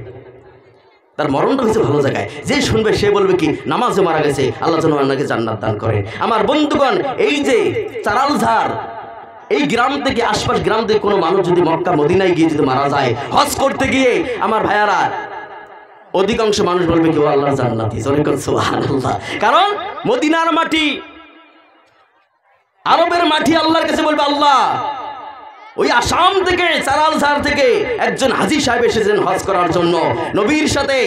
তার মরণটা হয়েছে ভালো জায়গায়। যে শুনবে সে বলবে কি, নামাজে মারা গেছে, আল্লাহ যেন ওনাকে জান্নাত দান করে। আমার বন্ধুগণ, এই যে চারালঝাড়, এই গ্রাম থেকে, আশপাশ গ্রাম থেকে কোনো মানুষ যদি মক্কা মদিনায় গিয়ে যদি মারা যায়, হজ করতে গিয়ে, আমার ভাইয়ারা, অধিকাংশ মানুষ বলবে কি, ও আল্লাহর জান্নাতি। সুবহানাল্লাহ। কারণ মদিনার মাটি, আরবের মাটি, আল্লাহর কাছে বলবে আল্লাহ। ওই আসাম থেকে, চারালঝাড় থেকে একজন হাজী সাহেব এসেছেন হজ করার জন্য, নবীর সাথে,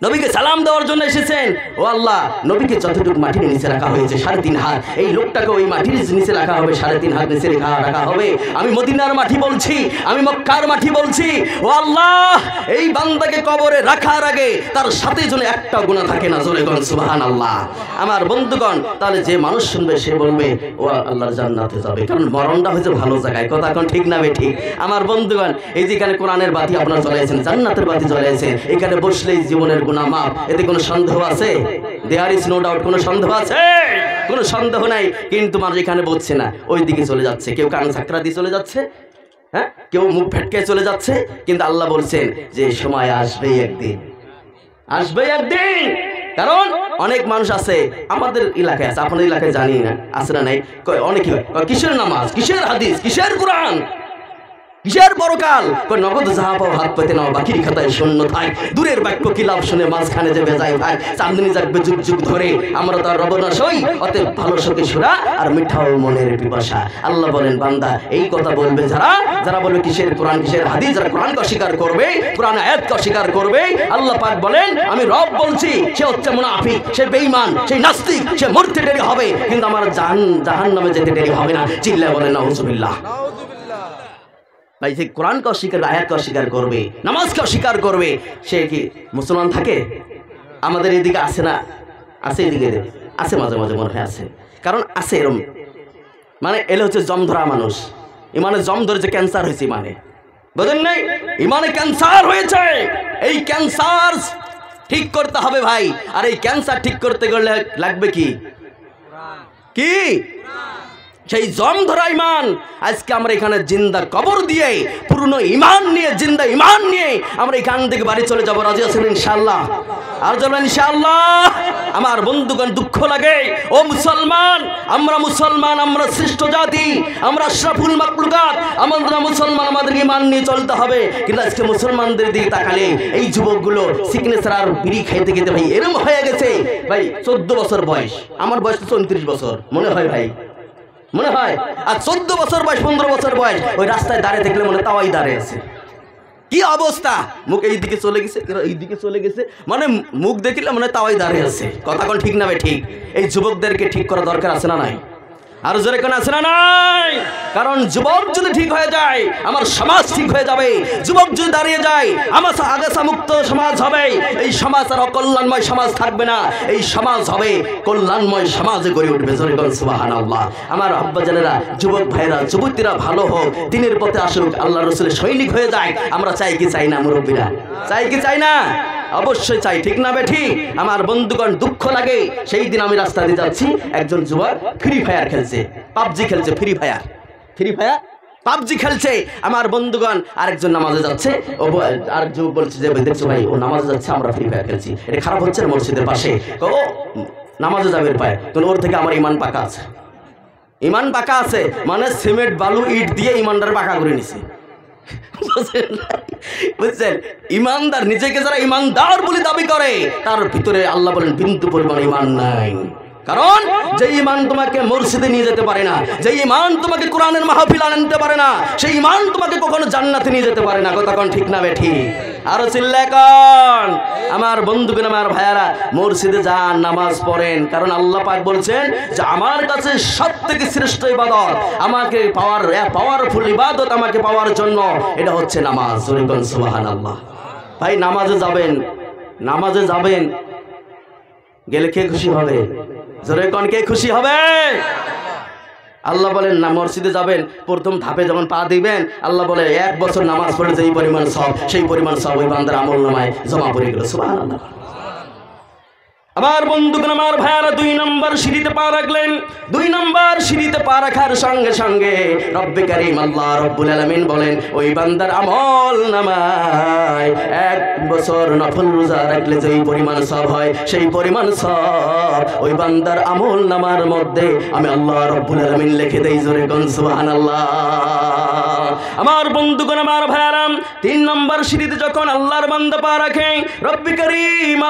নবীকে সালাম দেওয়ার জন্য এসেছেন। ও আল্লাহ, নবীকে যতটুকু মাটির নিচে রাখা হয়েছে 3.5 হাত, এই লোকটাকে ওই মাটির নিচে রাখা হবে, 3.5 হাত নিচে রাখা হবে। আমি মদিনার মাটি বলছি, আমি মক্কার মাটি বলছি, ও আল্লাহ, এই বান্দাকে কবরে রাখার আগে তার সাথে যেন একটা গুনাহ থাকে না। জোরে বলুন সুবহানাল্লাহ। আমার বন্ধুগণ, তাহলে যে মানুষ শুনবে সে বলবে ও আল্লাহর জান্নাতে যাবে, কারণ মরণটা হয়েছে ভালো জায়গায়। কথা এখন ঠিক না বে ঠিক? আমার বন্ধুগণ, এই যেখানে কোরআনের বাতি আপনারা জ্বলাইছেন, জান্নাতের বাতি জ্বলাইছেন, এখানে বসলেই জীবনের গুনাহ মাফ। এতে কোনো সন্দেহ আছে? There is no doubt. কোনো সন্দেহ আছে? কোনো সন্দেহ নাই। কিন্তু মানুষ এখানে বসছে না, ওই দিকে চলে যাচ্ছে, কেউ কান ঝাঁকড়া দিয়ে চলে যাচ্ছে, হ্যাঁ, কেউ মুখ ফেটকে চলে যাচ্ছে। কিন্তু আল্লাহ বলছেন যে সময় আসবে একদিন, আসবে একদিন। কারণ অনেক মানুষ আছে আমাদের এলাকায়, আছে আপনাদের এলাকায় জানি না আছে না নাই, অনেকে কিসের নামাজ, কিসের হাদিস, কিসের কোরআন, কিসের পরকাল, নগদ যাহা পাও হাত পেতে নাও, বাকির খাতায় শূন্য থাক, দূরের বাক্য কি লাভ শুনে মাঝখানে যে বেজায় ভাই, চাঁদনি যাকবে যুগ যুগ ধরে, আমরা তার রবনাশ হই, অতএব ভালো সখী সুরা আর মিঠাও মনের পিপাসা। আল্লাহ বলেন বান্দা, এই কথা বলবে যারা, যারা বলবে কিসের কোরআন, কিসের হাদিস, যারা কোরআনকে অস্বীকার করবে, কোরআন আয়াতকে অস্বীকার করবে, আল্লাহ পাক বলেন আমি রব বলছি, সে হচ্ছে মুনাফিক, সে বেঈমান, সে নাস্তিক, সে মরতে দেরি হবে, কিন্তু আমার জাহান্নামে যেতে দেরি হবে না। চিল্লায় বলেন নাউজুবিল্লাহ। ভাই, যে কোরআনকে অস্বীকার, আয়াতকে অস্বীকার করবে, নামাজকে অস্বীকার করবে, সে কি মুসলমান থাকে? আমাদের এদিকে আছে না? আছে, এদিকে আছে, মাঝে মাঝে মনে হয় আছে। কারণ আছে এরম, মানে এলে হচ্ছে জম ধরা মানুষ, ইমানে জম ধরেছে, ক্যান্সার হয়েছে ইমানে, বুঝেন নাই? ইমানে ক্যান্সার হয়েছে। এই ক্যান্সার ঠিক করতে হবে ভাই। আর এই ক্যান্সার ঠিক করতে গেলে লাগবে কি? কি? সেই জম ধরা ইমান। আজকে আমরা এখানে জিন্দা কবর দিয়ে, পুরনো ইমান নিয়ে, জিন্দা ইমান নিয়ে আমরা এখান থেকে বাড়ি চলে যাবো। রাজি আছেন ইনশাআল্লাহ? আর চলবেন ইনশাআল্লাহ? আমার বন্ধুগণ, দুঃখ লাগে, ও মুসলমান, আমরা মুসলমান, আমরা শ্রেষ্ঠ জাতি, আমরা আশরাফুল মাখলুকাত, আমরা মুসলমান, আমাদের ইমান নিয়ে চলতে হবে। কিন্তু আজকে মুসলমানদের দিকে তাকালে এই যুবকগুলো সিগনেচার আর বিড়ি খাইতে খেতে ভাই এরম হয়ে গেছে। ভাই 14 বছর বয়স, আমার বয়স 34 বছর মনে হয় ভাই, মনে হয়। আর 14 বছর বয়স 15 বছর বয়স ওই রাস্তায় দাঁড়িয়ে দেখলে মনে তাওয়াই দাঁড়িয়ে আছে। কি অবস্থা, মুখ এইদিকে চলে গেছে, এইদিকে চলে গেছে, মানে মুখ দেখলে মনে তাওয়াই দাঁড়িয়ে আছে। কথা কোন ঠিক না ভাই? ঠিক। এই যুবকদেরকে ঠিক করা দরকার আছে না নাই? আর জোরে কোন আছে না নাই? কারণ যুবক যদি ঠিক হয়ে যায় আমার সমাজ ঠিক হয়ে যাবে। যুবক যদি দাঁড়িয়ে যায় আমার আগাছা মুক্ত সমাজ হবে। এই সমাজ আর অকল্যাণময় সমাজ থাকবে না, এই সমাজ হবে কল্যাণময় সমাজে গড়ে উঠবে। জোরে কোন সুবহানাল্লাহ। আমার আব্বাজানেরা, যুবক ভাইরা, যুবতীরা ভালো হোক, দিনের পথে আসুক, আল্লাহ রাসূলের সৈনিক হয়ে যায়। আমরা চাই কি চাই না? মুরব্বীরা চাই কি চাই না? অবশ্যই চাই, ঠিক না বেঠি? আমার বন্ধুগণ দুঃখ লাগে, সেই দিন আমি রাস্তা দিয়ে যাচ্ছি, একজন যুবক ফ্রি ফায়ার খেলছে, পাবজি খেলছে, ফ্রি ফায়ার পাবজি খেলছে। আমার বন্ধুগণ আরেকজন নামাজে যাচ্ছে, ও আরেক যুবক বলছে যে দেখছো ভাই ও নামাজে যাচ্ছে, আমরা ফ্রি ফায়ার খেলছি, এটা খারাপ হচ্ছে না? মসজিদের পাশে ও নামাজে যাবে পায়, তো ওর থেকে আমার ইমান পাকা আছে। ইমান পাকা আছে মানে সিমেন্ট বালু ইট দিয়ে ইমানদার পাকা করে নিছে। বুঝছেন? ইমানদার, নিজেকে যারা ইমানদার বলে দাবি করে তার ভিতরে আল্লাহ বলেন বিন্দু পরিমাণ ইমান নাই। কারণ যে ইমান তোমাকে মসজিদে নিয়ে যেতে পারে না, যে ইমান তোমাকে কোরআনের মাহফিল আনতে পারে না, সেই ইমান তোমাকে কখনো জান্নাতে নিয়ে যেতে পারে না। কথা কোন ঠিক না বেঠি? আরো চিল্লায় কোন? আমার বন্ধুগণ, আমার ভাইয়ারা, মসজিদে যান, নামাজ পড়েন। কারণ আল্লাহ পাক বলছেন যে আমার কাছে সবথেকে শ্রেষ্ঠ ইবাদত, আমাকে পাওয়ারফুল ইবাদত আমাকে পাওয়ার জন্য এটা হচ্ছে নামাজ। সুবহানাল্লাহ। ভাই নামাজে যাবেন, গেলে কে খুশি হবে? জোরে কোন কে খুশি হবে? আল্লাহ বলেন না, মসজিদে যাবেন, প্রথম ধাপে যখন পা দিবেন আল্লাহ বলে 1 বছর নামাজ পড়ে যেই পরিমাণ সব, সেই পরিমাণ সব ওই বান্দার আমল নামায় জমা পড়ে গেল। সুবহানাল্লাহ। আমার বন্ধুগণ, আমার ভাইয়ারা 2 নম্বর সিঁড়িতে পা রাখলেন। 2 নম্বর সিঁড়িতে পা রাখার সঙ্গে সঙ্গে রব্বে কারীম আল্লাহ রব্বুল আলামিন বলেন ওই বান্দার আমল নামায় 1 বছর নফল রোজা রাখলে যেই পরিমাণ সব হয়, সেই পরিমাণ সব ওই বান্দার আমল নামার মধ্যে আমি আল্লাহ রব্বুল আলামিন লিখে দেই। জোরে কোন সুবহানাল্লাহ। আমার বন্ধুগণ, আমার ভাইয়ারা 3 নম্বর সিঁড়িতে যখন আল্লাহর বান্দা পা রাখে, রব্বে কারীম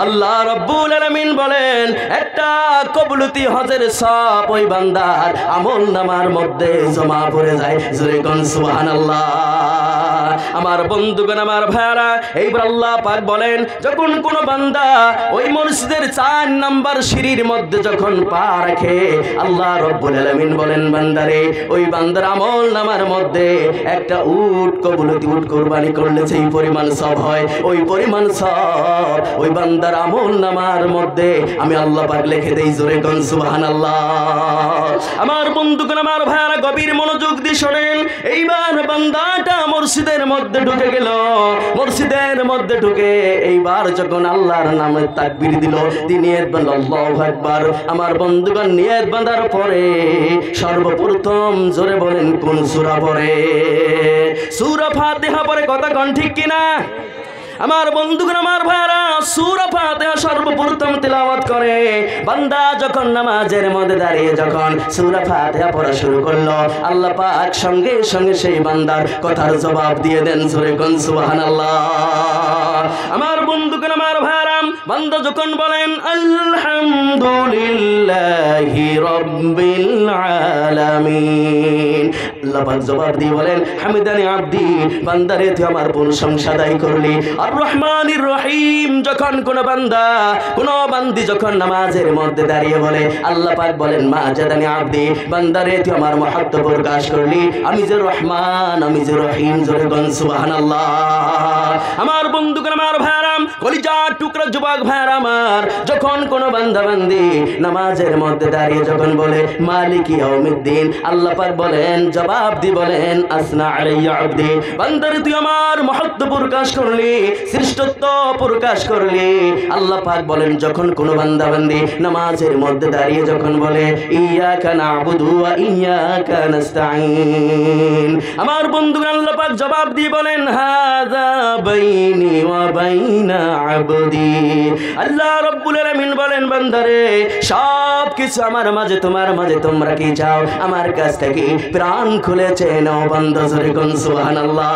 আল্লাহ রব্বুল আলামিন বলেন একটা কবুলতি হজের সব ওই বান্দার আমল নামার মধ্যে জমা পড়ে যায়। জোরে কোন সুবহানাল্লাহ। আমার বন্ধুগণ, আমার ভাইয়ারা, এইবার আল্লাহ পাক বলেন যখন কোন বান্দা ওই মসজিদের 4 নম্বর সিঁড়ির মধ্যে যখন পা রাখে, আল্লাহ রব্বুল আলামিন বলেন বান্দারে ওই বান্দার আমল নামার মধ্যে একটা উট কবুলতি, উট কুরবানি করলে সেই পরিমাণ সব হয়, ওই পরিমাণ সব ওই বান্দার আমল নামার মধ্যে আমি আল্লাহ পাক লিখে দেই। জোরে কোন সুবহানাল্লাহ। আমার বন্ধুগণ, আমার ভাইয়ারা গভীর মনোযোগ দিয়ে শোনেন। এইবার বান্দাটা মসজিদের মধ্যে ঢুকে গেল, মসজিদের মধ্যে ঢুকে এইবার যখন আল্লাহর নামে তাকবীর দিল, নিয়ত বাঁধল, আল্লাহু আকবার। আমার বন্ধুগণ নিয়ত বাঁধার পরে সর্বপ্রথম জোরে বলেন কোন সূরা পড়ে? সূরা ফাতিহা পড়ে। কথা কোন ঠিক কিনা? আমার বন্ধুগণ, আমার ভাইরা সূরা ফাতিহা সর্বপ্রথম তেলাওয়াত করে। বান্দা যখন নামাজের মধ্যে দাঁড়িয়ে যখন সূরা ফাতিহা পড়া শুরু করলো, আল্লাহ পাক সঙ্গে সঙ্গে সেই বান্দার কথার জবাব দিয়ে দেন। জোরে কোন সুবহানাল্লাহ। আমার বন্ধুগণ, আমার ভাইরা বান্দা যখন বলেন আলহামদুলিল্লাহি রাব্বিল আলামিন, আল্লাহ পাক জবাব দিয়ে বলেন হামিদানি আব্দি, বান্দারে তুই আমার প্রশংসা আদায় করলি। আর রহমানির রহিম, যখন কোন বান্দা কোন বান্দি যখন নামাজের মধ্যে দাঁড়িয়ে বলে, আল্লাহ পাক বলেন মাজাদানি আব্দি, বান্দারে তুই আমার মহত্ব প্রকাশ করলি, আমি যে রহমান, আমি যে রহিম। জোরে কোন সুবহানাল্লাহ। আমার বন্ধুগণ, আমার ভাইরা কলিজার টুকরা যুবক ভাইরা আমার, যখন কোন বান্দা বান্দি নামাজের মধ্যে দাঁড়িয়ে যখন বলে মালিকি ইয়াউমিদ্দিন, আল্লাহ পাক বলেন জবাব দি বলেন আসনা আলাইয়া আব্দি, বান্দারে তুই আমার মহত্ব প্রকাশ করলি, শ্রেষ্ঠত্ব প্রকাশ করলি। আল্লাহ পাক বলেন যখন কোন বান্দা বান্দি নামাজের মধ্যে দাঁড়িয়ে যখন বলে ইয়াকা না'বুদু ওয়া ইয়াকা নাস্তাঈন, আমার বন্ধুগণ আল্লাহ পাক জবাব দিয়ে বলেন হাযা বাইনি ওয়া বাইনা আবদি। আল্লাহ রাব্বুল আলামিন বলেন বান্দারে সব কিছু আমার মাঝে তোমার মাঝে তোমরা কি চাও? আমার কাছ থেকে প্রাণ খুলেছে নাও বান্দা জোরে কোন সুবহানাল্লাহ।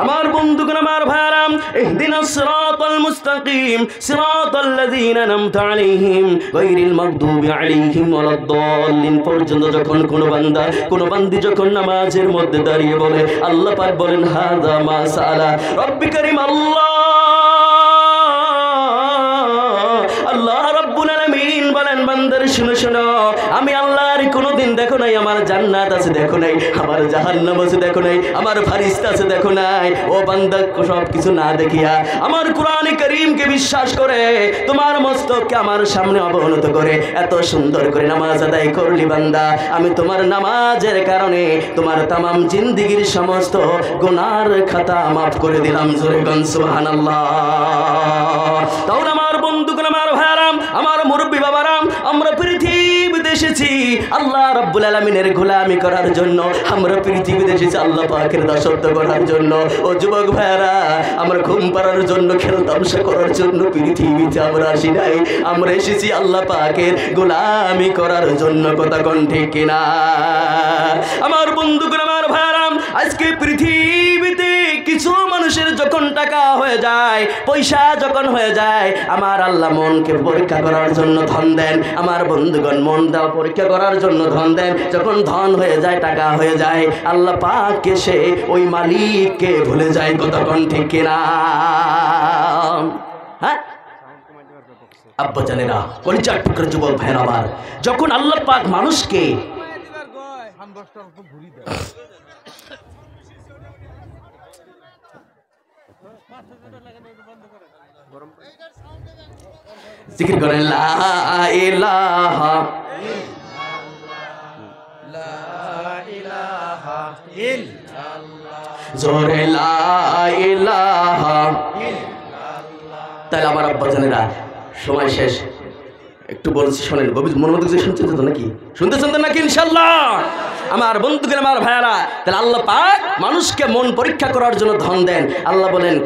আমার বন্ধুগণ আমার ভাইরা ইহদিনাস সিরাতাল মুস্তাকিম সিরাতাল লাযিনা আনআমতা আলাইহিম গায়রিল মাগদুবি আলাইহিম ওয়ালাদ-দাল্লিন পর্যন্ত যখন কোন বান্দা কোন বান্দি যখন নামাজের মধ্যে দাঁড়িয়ে বলে আল্লাহ পাক বলেন হাযা মা সালা রব্বি কারীম আল্লাহ রাব্বুল আলামিন বলেন বান্দার শুনো শুনো আমি আল্লাহর কোনোদিন দেখো নাই আমার জান্নাত আছে দেখো নাই আমার জাহান্নাম আছে দেখো নাই আমার ফেরেশতা আছে দেখো নাই ও বান্দা সব কিছু না দেখিয়া আমার কোরআনে কারীমকে বিশ্বাস করে তোমার মস্তককে আমার সামনে অবনত করে এত সুন্দর করে নামাজ আদায় করলি বান্দা আমি তোমার নামাজের কারণে তোমার তামাম জিন্দেগীর সমস্ত গুনার খাতা মাফ করে দিলাম জোরে কোন সুবহানাল্লাহ। তাও আমার বন্ধুগণ আমার ভাইরাম আমার মুরব্বী বাবারাম আমরা পৃথিবীতে এসেছি আল্লাহ রাব্বুল আলামিনের গোলামি করার জন্য আমরা পৃথিবীতে এসেছি আল্লাহ পাকের দাসত্ব করার জন্য ও যুবক ভাইরা আমরা ঘুম পাড়ার জন্য খেল তামসা করার জন্য পৃথিবীতে আমরা আসি নাই আমরা এসেছি আল্লাহ পাকের গোলামি করার জন্য কথা কোন ঠিক কিনা আমার বন্ধুগণ আমার ভাইরাম আজকে পৃথিবীতে কিছু মানুষের যখন টাকা হয়ে যায় পয়সা যখন হয়ে যায় আমার আল্লাহ মনকে পরীক্ষা করার জন্য ধন দেন আমার বন্ধুগণ মন দেওয়া পরীক্ষা করার জন্য ধন দেন যখন ধন হয়ে যায় টাকা হয়ে যায় আল্লাহ পাককে সে ওই মালিককে ভুলে যায় কতক্ষণ ঠিক কিনা হ্যাঁ আব্বা জানেরা কলিজার টুকরা যুবক ভাইরা আমার যখন আল্লাহ পাক মানুষকে জিকির করেন লা ইলাহা ইল্লাল্লাহ জোরে লা ইলাহা ইল্লাল্লাহ। তাহলে আমার আব্বা জানেরা সময় শেষ একটু বলছি শোনেন গভীর মনোযোগ দিয়ে শুনছেন তো নাকি শুনতেছেন তো নাকি ইনশাআল্লাহ আমার বন্ধুগণ আমার ভাইরা তাহলে আল্লাহ পাক মানুষকে মন পরীক্ষা করার জন্য ধন দেন আল্লাহ বলেন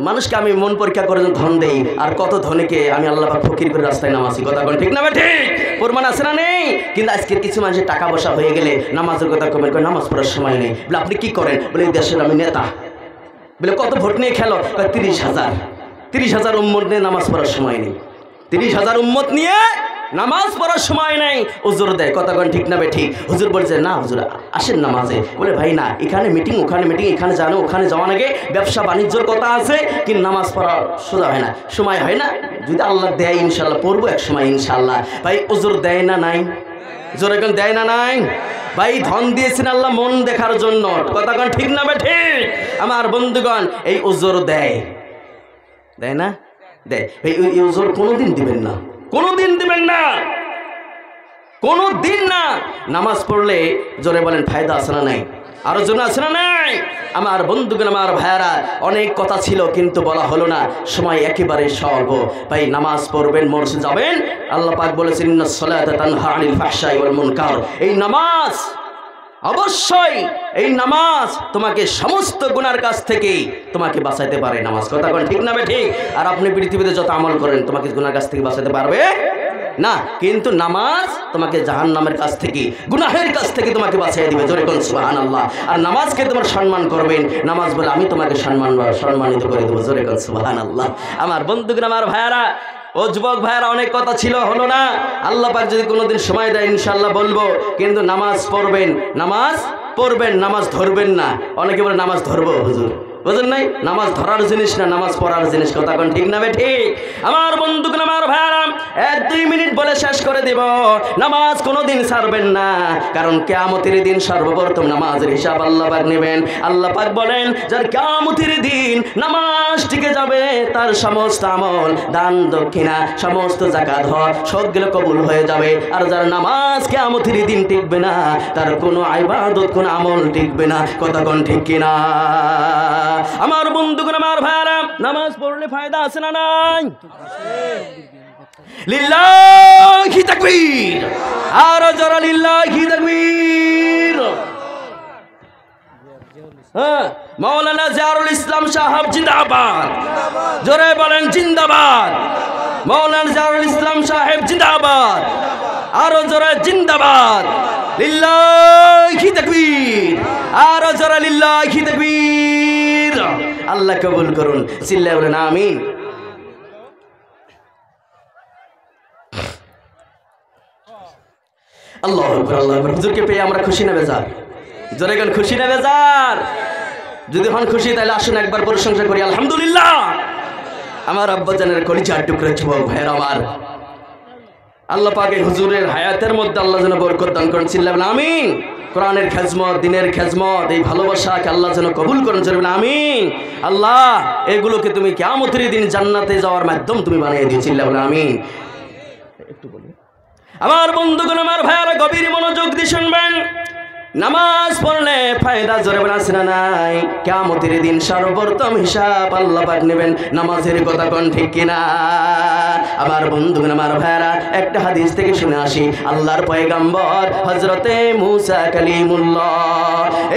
মানুষকে আমি মন পরীক্ষা করার জন্য ধন দেই আর কত ধনীকে আমি আল্লাহ পাক ফকির করে রাস্তায় নামাজি কথা কোন ঠিক না ঠিক প্রমাণ আছে না নেই কিন্তু আজকে কিছু মানুষের টাকা পয়সা হয়ে গেলে নামাজের কথা কমেন্ট করে নামাজ পড়ার সময় নেই বলে আপনি কি করেন বলে এই দেশের আমি নেতা বলে কত ভোট নিয়ে খেলো 30,000 উম্মত নিয়ে নামাজ পড়ার সময় নেই 30,000 উম্মত নিয়ে নামাজ পড়ার সময় নেই হুজুর দেয় কথা কোন ঠিক না ঠিক হুজুর বলছে না হুজুর আসেন নামাজে বলে ভাই না এখানে মিটিং ওখানে মিটিং এখানে জানো ওখানে যাওয়া নাকি ব্যবসা বাণিজ্যর কথা আছে কিন্তু নামাজ পড়া সোজা হয় না সময় হয় না যদি আল্লাহ দেয় ইনশাল্লাহ পড়বো এক সময় ইনশাল্লাহ ভাই হুজুর দেয় না নাই জোরে কোন দেয় না নাই ভাই ধন দিয়েছেন আল্লাহ মন দেখার জন্য কথা কোন ঠিক না ঠিক আমার বন্ধুগণ এই হুজুর দেয় দেয় না দেয় ভাই এই হুজুর কোনোদিন দিবেন না কোনোদিন দিবেন না কোনোদিন না নামাজ পড়লে জোরে বলেন ফায়দা আছে না নাই আরো জন আছে না নাই আমার বন্ধুগণ আমার ভাইয়ারা অনেক কথা ছিল কিন্তু বলা হলো না সময় একেবারে স্বল্প ভাই নামাজ পড়বেন মসজিদে যাবেন আল্লাহ পাক বলেছেন ইন্নাস সালাতা তানহা আনিল ফাহশাই ওয়াল মুনকার এই নামাজ অবশ্যই এই নামাজ তোমাকে সমস্ত গুনার কাছ থেকে তোমাকে বাঁচাইতে পারে নামাজ কথা কোন ঠিক না ঠিক আর আপনি পৃথিবীতে যত আমল করেন তোমাকে গুনার কাছ থেকে বাঁচাতে পারবে না কিন্তু নামাজ তোমাকে জাহান্নামের কাছ থেকে গুনাহের কাছ থেকে তোমাকে বাঁচিয়ে দিবে জোরে কোন সুবহানাল্লাহ আর নামাজকে তোমার সম্মান করবেন নামাজ বলে আমি তোমাকে সম্মানিত করে দেবো জোরে কোন সুবহানাল্লাহ আমার বন্ধুগণ আমার ভাইয়ারা ও যুবক ভাইয়ারা অনেক কথা ছিল হলো না আল্লাহ পাক যদি কোনোদিন সময় দেয় ইনশাআল্লাহ বলবো কিন্তু নামাজ পড়বেন নামাজ ধরবেন না অনেকে বলে নামাজ ধরবো হুজুর বুঝেন নাই নামাজ ধরার জিনিস না নামাজ পড়ার জিনিস কথা কোন ঠিক না ঠিক আমার বন্ধুগণ আমার ভাইরা 1-2 মিনিট বলে শেষ করে দেব নামাজ কোনোদিন ছাড়বেন না কারণ কিয়ামতের দিন সর্বপ্রথম নামাজের হিসাব আল্লাহ পাক নেবেন আল্লাহ পাক বলেন যার কিয়ামতের দিন নামাজ টিকে যাবে তার সমস্ত আমল দান দক্ষিণা সমস্ত যাকাত হজ সবগুলো কবুল হয়ে যাবে আর যার নামাজ কিয়ামতের দিন টিকবে না তার কোনো ইবাদত কোনো আমল টিকবে না কথা কোন ঠিক কিনা আমার বন্ধুগণ আমার ভাইরা নামাজ পড়লে ফায়দা আছে না নাই লিল্লাহি তাকবীর আর যারা লিল্লাহি তাকবীর হ্যাঁ মাওলানা জিয়ারুল ইসলাম সাহেব জিন্দাবাদ জোরে বলেন জিন্দাবাদ মাওলানা জিয়ারুল ইসলাম সাহেব জিন্দাবাদ আর জোরে জিন্দাবাদ লিল্লাহি তাকবীর, আর জোরে লিল্লাহি তাকবীর। আল্লাহ কবুল করুন, চিল্লায়ে বলেন আমিন। আল্লাহু আকবার, আল্লাহু আকবার। হুজুরকে পেয়ে আমরা খুশি না বেজার? জোরে গান খুশি না বেজার? যদি হন খুশি তাহলে আসুন একবার প্রশংসা করি আলহামদুলিল্লাহ। আমার আব্বাজানের কলিজার টুকরা যুবক ভাইয়ের আমার, আল্লাহ পাক এই হুজুরের হায়াতের মধ্যে আল্লাহ যেন বরকত দান করেন, চিল্লায়ে বলেন আমিন। কোরআনের খেজমত, দিনের খেজমত, এই ভালোবাসাকে আল্লাহ যেন কবুল করেন, জোরে বলেন আমিন। আল্লাহ এগুলোকে তুমি কিয়ামতের দিন জান্নাতে যাওয়ার মাধ্যম তুমি বানিয়ে দিও, চিল্লায়ে বলেন আমিন। একটু বলি আমার বন্ধুগণ, আমার ভাইয়ারা গভীর মনোযোগ দিয়ে শুনবেন। নামাজ পড়লে ফায়দা, জোরে বলেন আছে না নাই? কিয়ামতের দিন সর্বপ্রথম হিসাব আল্লাহ পাক নেবেন নামাজের, কথা কোন ঠিক কিনা? আমার বন্ধুগণ, আমার ভাইয়ারা একটা হাদিস থেকে শুনে আসি। আল্লাহর পয়গম্বর হযরতে মুসা কালিমুল্লাহ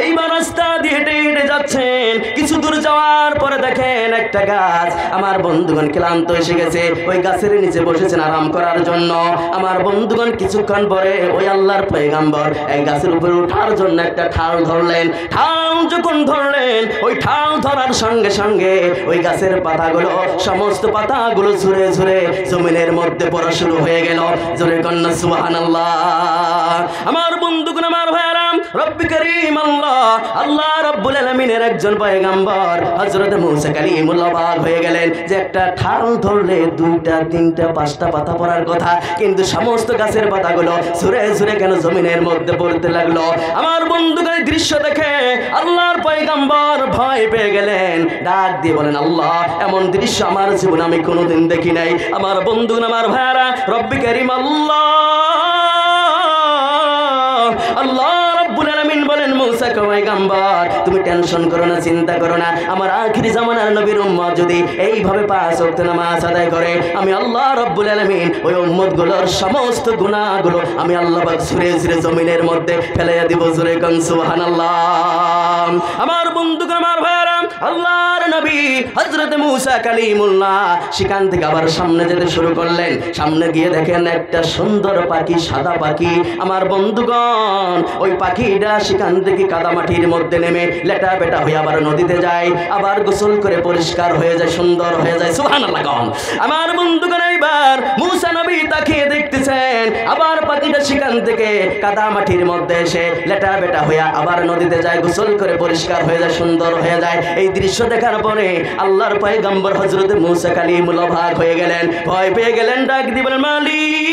এইবার রাস্তা দিয়ে হেঁটে হেঁটে যাচ্ছেন। কিছু দূর যাওয়ার পরে দেখেন একটা গাছ। আমার বন্ধুগণ ক্লান্ত এসে গেছে, ওই গাছের নিচে বসেছেন আরাম করার জন্য। আমার বন্ধুগণ কিছুক্ষণ পরে ওই আল্লাহর পয়গম্বর এই গাছের উপরে ওঠার জন্য একটা ঠাল ধরলেন। ঠাল যখন ধরলেন, ওই ঠাল ধরার সঙ্গে সঙ্গে ওই গাছের পাতাগুলো, সমস্ত পাতাগুলো ঝুরে ঝুরে জমিনের মধ্যে পড়া শুরু হয়ে গেল। জোরে কন্যা সুবহানাল্লাহ। আমার বন্ধুগণ, আমার ভাইয়ারা, রব্বি করিম আল্লাহ, আল্লাহ রাব্বুল আলামিনের একজন পয়গম্বর হযরত মুসা কালিমুল্লাহ অবাক হয়ে গেলেন যে একটা ঠাল ধরলে 2টা 3টা 5টা পাতা পড়ার কথা, কিন্তু সমস্ত গাছের পাতাগুলো ঝুরে ঝুরে কেন জমিনের মধ্যে পড়তে লাগলো? আমার বন্ধুগণ দৃশ্য দেখে আল্লাহর পয়গম্বর ভয় পেয়ে গেলেন, ডাক দিয়ে বলেন আল্লাহ এমন দৃশ্য আমার জীবনে আমি কোনোদিন দেখি নাই। আমার বন্ধুগণ, আমার ভাইয়ারা, রব্বি করিম আল্লাহ, আল্লাহ রাব্বুল আলামিন বলেন মুসা পয়গম্বর তুমি টেনশন করো না, চিন্তা করো না। আমার আখিরি জামানার নবীর উম্মত যদি এইভাবে 5 ওয়াক্ত নামাজ আদায় করে, আমি আল্লাহ রাব্বুল আলামিন ওই উম্মতগুলোর সমস্ত গুনাহগুলো আমি আল্লাহ পাক ঝুরে ঝুরে জমিনের মধ্যে ফেলাইয়া দিব, জোরে কোন সুবহানাল্লাহ। আমার বন্ধুগণ, আমার ভাইয়ারা, আল্লাহর নবী হযরত মুসা কালিমুল্লাহ সেখান থেকে আবার সামনে যেতে শুরু করলেন। সামনে গিয়ে দেখেন একটা সুন্দর পাখি, সাদা পাখি। আমার বন্ধুগণ ওই পাখিটা সেখান থেকে কাদামাটির মধ্যে নেমে লেটা বেটা হয়ে আবার নদীতে যায়, আবার গোসল করে পরিষ্কার হয়ে যায়, সুন্দর হয়ে যায়, সুবহানাল্লাহ। আমার বন্ধুগণ এইবার মুসা নবী তাকিয়ে দেখতেছেন, আবার পাখিটা সেখান থেকে কাদামাটির মধ্যে এসে লেটা বেটা হয়ে আবার নদীতে যায়, গোসল করে পরিষ্কার হয়ে যায়, সুন্দর হয়ে যায়। এই দৃশ্য দেখার পরে আল্লাহর পয়গম্বর হযরত মুসা কালিমুল্লাহ অবাক হয়ে গেলেন, ভয় পেয়ে গেলেন, ডাক দিবেন মালিক,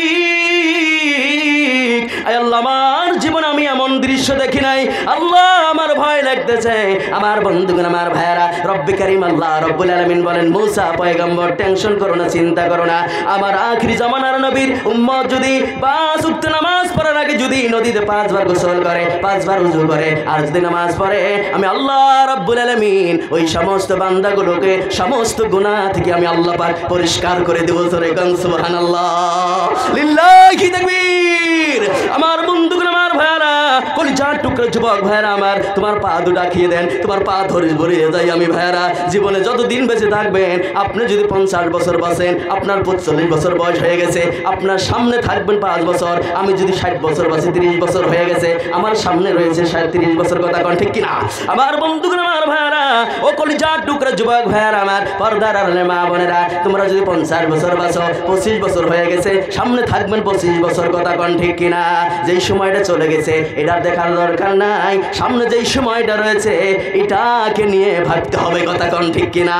আয় আল্লাহ আমার জীবন আমি এমন দৃশ্য দেখি নাই, আল্লাহ আমার ভয় লাগতেছে। আমার বন্ধুগণ, আমার ভাইয়ারা, রব্বি করিম আল্লাহ রব্বুল আলামিন বলেন মুসা পয়গম্বর টেনশন করো না, চিন্তা করো না। আমার আখিরি জামানার নবীর উম্মত যদি 5 ওয়াক্ত নামাজ পড়ার আগে যদি নদীতে 5 বার গোসল করে, 5 বার ওযু করে, আর যদি নামাজ পড়ে, আমি আল্লাহ রাব্বুল আলামিন ওই সমস্ত বান্দাগুলোকে সমস্ত গুনাহ থেকে আমি আল্লাহ পাক পরিষ্কার করে দেব, জোরে কোন সুবহানাল্লাহ, লিল্লাহি তাকবীর। আমার বন্ধুগণ, আমার ভাইয়ারা, কলিজার টুকরা যুবক ভাইয়ারা আমার, তোমার পা দুটা খেয়ে দেন, তোমার পা ধরে ভরিয়ে যাই আমি ভাইয়ারা। জীবনে যতদিন বেঁচে থাকবেন, আপনি যদি 50 বছর বাঁচেন, আপনার 45 বছর বয়স হয়ে গেছে, আপনার সামনে থাকবেন 5 বছর। আমি যদি 60 বছর বাঁচি, 30 বছর হয়ে গেছে, আমার সামনে রয়েছে 30 বছর, কথা কোন ঠিক কিনা? আমার বন্ধুগণ, আমার ভাইয়ারা, ও কলিজার টুকরা যুবক ভাইয়ারা আমার, পর্দার আড়ালে মা বোনেরা, তোমরা যদি 50 বছর বাঁচো, 25 বছর হয়ে গেছে, সামনে থাকবেন 25 বছর, কথা কোন ঠিক কিনা? যেই সময়টা চলে গেছে এটা দেখার দরকার নাই, সামনে যেই সময়টা রয়েছে এটাকে নিয়ে ভাবতে হবে, কথা কোন ঠিক কিনা?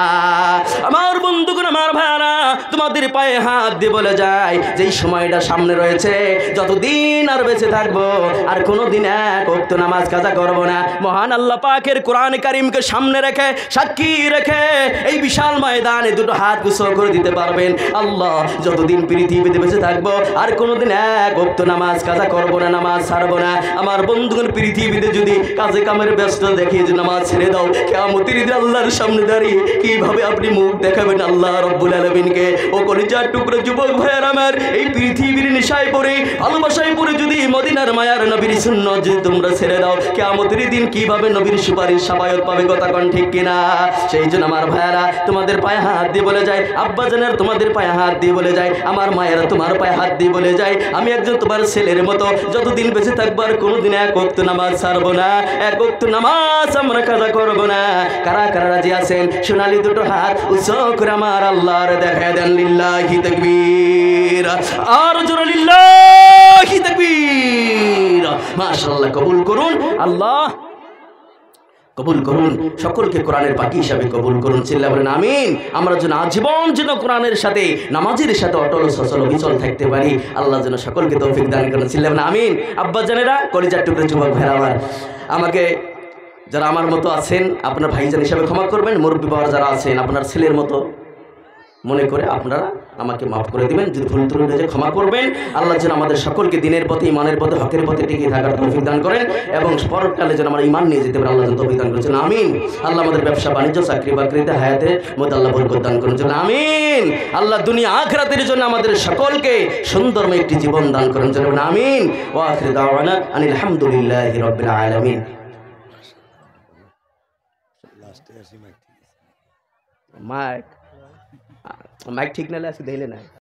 আমার বন্ধুগণ, আমার ভাইয়ারা, তোমাদের পায়ে হাত দিয়ে বলে যায় যেই সময়টা সামনে রয়েছে, যতদিন আর বেঁচে থাকবো আর কোনোদিন 1 ওয়াক্ত নামাজ কাজা করব না। মহান আল্লাহ পাকের কোরআন কারীমকে সামনে রেখে, সাক্ষী রেখে এই বিশাল ময়দানে দুটো হাত গুছো করে দিতে পারবেন, আল্লাহ যতদিন পৃথিবীতে বেঁচে থাকবো আর কোনোদিন 1 ওয়াক্ত নামাজ কাজা করব না, নামাজ ছাড়বো না। আমার বন্ধুগণ, পৃথিবীতে যদি কাজে কামের ব্যস্ত দেখিয়ে যে নামাজ ছেড়ে দাও, কিয়ামতের দিন আল্লাহর সামনে দাঁড়িয়ে কিভাবে আপনি মুখ দেখাবেন আল্লাহ রাব্বুল আলামিনকে? ও কলিজার টুকরো যুবক ভাইয়ের আমার, এই পৃথিবীর নেশায় পড়ে, ভালোবাসায় পড়ে যদি মদিনার মায়ার নবীর সুন্নাত যদি তোমরা ছেড়ে দাও, কিয়ামতের দিন কিভাবে নবীর সুপারিশ শাফায়াত পাবে, কথা কোন ঠিক কিনা? সেই জন্য আমার ভাইয়েরা, তোমাদের পায়ে হাত দিয়ে বলে যায়, আব্বা জানের তোমাদের পায়ে হাত দিয়ে বলে যায়, আমার মায়েরা তোমার পায়ে হাত দিয়ে বলে যায়, আমি একজন তোমার ছেলের মতো যতদিন বেঁচে থাকবো আর কোনোদিন এক ওয়াক্ত নামাজ ছাড়বো না, এক ওয়াক্ত নামাজ আমরা কাজা করবো না। কারা কারা রাজি আছেন সোনালি দুটো হাত উচ্চ করে আমার আল্লাহর দেখা দেন। লিল্লাহি তাকবীর, আর জোরে লিল্লাহি তাকবীর। মাশাআল্লাহ, কবুল করুন আল্লাহ, কবুল করুন, সকলকে কোরআনের পাখি হিসাবে কবুল করুন। চিল্লা বলেন আমিন। আমরা যেন আজীবন যেন কোরআনের সাথে নামাজের সাথে অটল সচল বিচল থাকতে পারি, আল্লাহ যেন সকলকে তৌফিক দান করেন। চিল্লা বলেন আমিন। আব্বা জানেরা, কলিজার টুকরো যুবক ভাইরা আমার, আমাকে যারা আমার মতো আছেন আপনার ভাইজান হিসাবে ক্ষমা করবেন, মুরব্বী বাবার যারা আছেন আপনার ছেলের মতো মনে করে আপনারা আমাকে মাফ করে দিবেন। যদি ভুল ত্রুটি হয়েছে ক্ষমা করবেন। আল্লাহ যেন আমাদের সকলকে দিনের পথে, ইমানের পথে, হকের পথে টিকে থাকার তৌফিক দান করেন এবং পরকালে যেন আমরা ইমান নিয়ে যেতে পারি, আল্লাহ যেন তৌফিক দান করেছেন। আমিন। আল্লাহ আমাদের ব্যবসা বাণিজ্য চাকরি বাকরিতে হায়াতের মধ্যে আল্লাহ বরকত দান করেন জন্য আমিন। আল্লাহ দুনিয়া আখিরাতের জন্য আমাদের সকলকে সুন্দরময় একটি জীবন দান করেন জন্য আমিন। ওয়া আখিরু দাওয়ানা আনিল হামদুলিল্লাহি রাব্বিল আলামিন। মাইক ঠিক নালে আজকে দিলে না।